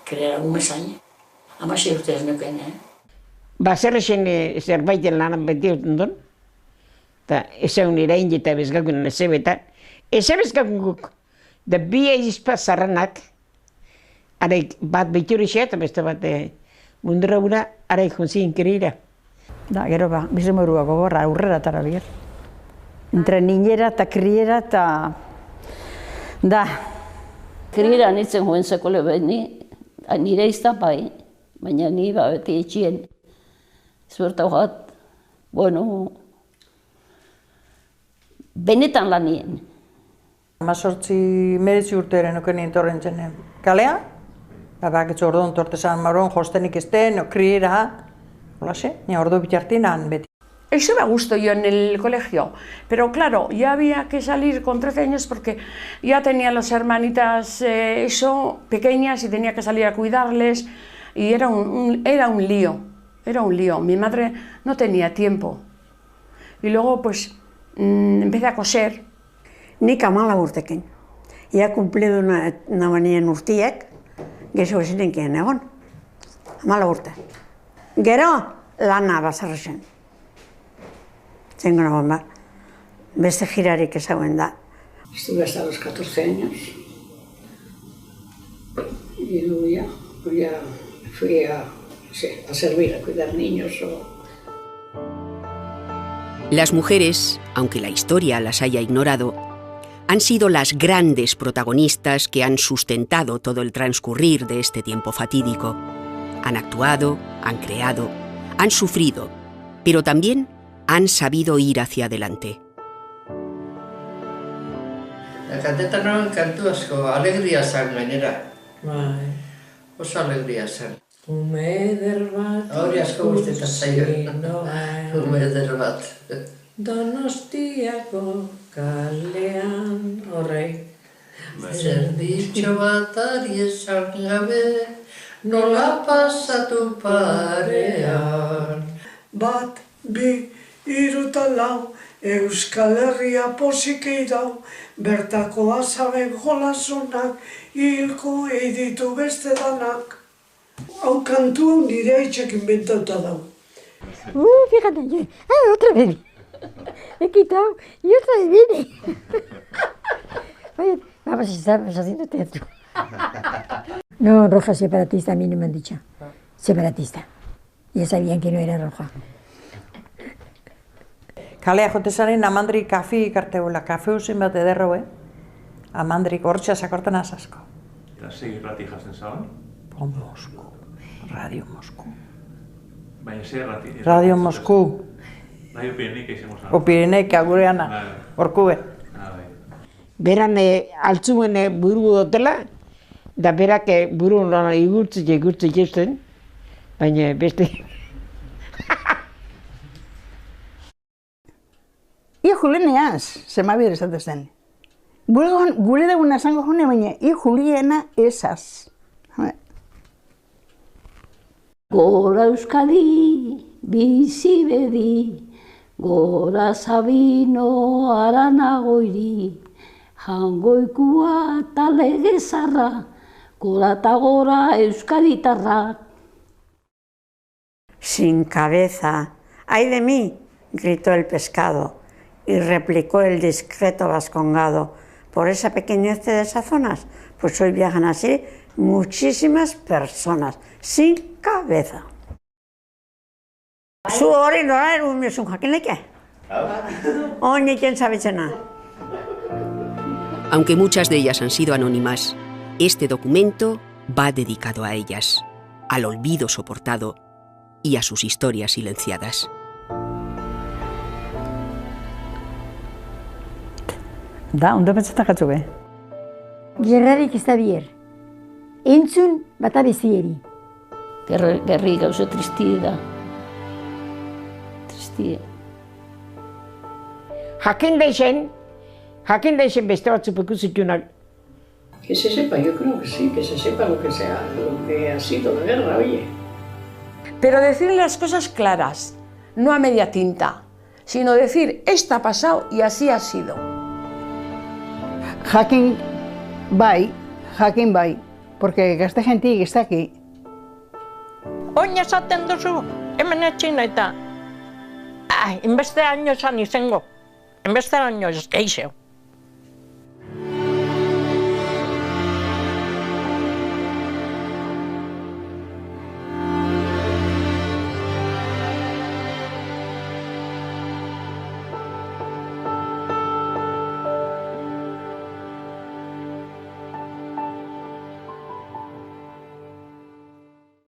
kreara umezain, 16 urte ez neuken, Baserrexen zerbaiten lanan beti dut, eta ezagun irain eta bezgakunen ezebeta, ezebezgakun guk, da bi eizpa zarranak, araik bat behiturixea eta beste bat mundura gura, araik jontzien kerira. Da, gero bizimorua gogorra, aurrera tara bier. Entre niñera eta kriera eta... Da. Kriera nitzen joen sekole behini, nire izta bai, baina ni beti etxien. Zuerta horat, bueno, benetan lanien. 19 urte ere nuken nintorren zenen kalea, baketzu orduan tortezan maron jostenik ezten, kriera, holase, ni ordu bitartinan beti. Eso me gustó yo en el colegio, pero claro, ya había que salir con 13 años porque ya tenía las hermanitas pequeñas y tenía que salir a cuidarles y era un lío. Era un lío, mi madre no tenía tiempo. Y luego pues empecé a coser. Nik 14 urtekin. Ia kumplidu nabanien urtiek, gehiago ezinenkien egon. 14 urte. Gero lana bazarrexen. Zengo nagoen ba. Beste girarik ezagoen da. Estuve hasta los 14 años. Y luego ya fui a servir, a cuidar niños Las mujeres, aunque la historia las haya ignorado, han sido las grandes protagonistas que han sustentado todo el transcurrir de este tiempo fatídico. Han actuado, han creado, han sufrido, pero también han sabido ir hacia adelante. Kantetan noen kantu asko, alegria zan gainera. Oso alegria zan. Umeder bat hori asko guztetan zaio. Umeder bat. Donostiako kalean horrei. Zerditxo bat ari esan gabe, nola pasatu parean. Bat, bi, hiru eta lau, Euskal Herria posik idau, bertako azaben jolasunak, hilko eiditu beste danak. Hau kantu hau nire haitxak inventauta dau. Fíjate, otra vez. He quitado y otra vez viene. Oye, vamos a estar haciendo teatro. No, roja separatista, a mí no me han dicho. Separatista. Ya sabían que no era roja. Kalea jotezaren amandrik kafi ikarteula, kafeusin bat ederro, Amandrik hortxa sakortan asko. Eta ze irrati jasen zaban? Mosku, Radio Mosku. Baina ze irrati? Radio Mosku. Radio Pireneika izango zan. O Pireneika gureana, orkue. Beran altzuen buru dutela, da berak buru igurtzi jesten, baina beste... I Julineaz, zemabir esate zen. Gure daguna zango jone, baina I Juliena esaz. Gora Euskadi, bizi bedi, Gora Sabino aranagoiri, jangoikua eta legezarra, gora eta gora euskaditarrak. Sin cabeza. ¡Ay de mí!, gritó el pescado, y replicó el discreto vascongado. Por esa pequeñez de esas zonas, pues hoy viajan así muchísimas personas, sin cabeza. Zu hori nora erumiozun jakin leke? Oñe, ¿quién sabe nada? Aunque muchas de ellas han sido anónimas, este documento va dedicado a ellas, al olvido soportado y a sus historias silenciadas. Da, ondo pentsatak atzu be? Gerrarik ez da bier. Entzun bata bezieri. Gerri gauza tristie da. Tristie. Jakin deixen beste batzuk ikusitunak. Que se sepa, yo creo que sí, que se sepa lo que ha sido la guerra, oye. Pero decir las cosas claras, no a media tinta, sino decir, esto ha pasado y así ha sido. Jakin bai, porque gazte jentik ez daki. Oin esaten duzu, hemen etxin eta, inbeste año esan izango, inbeste año ez geixo.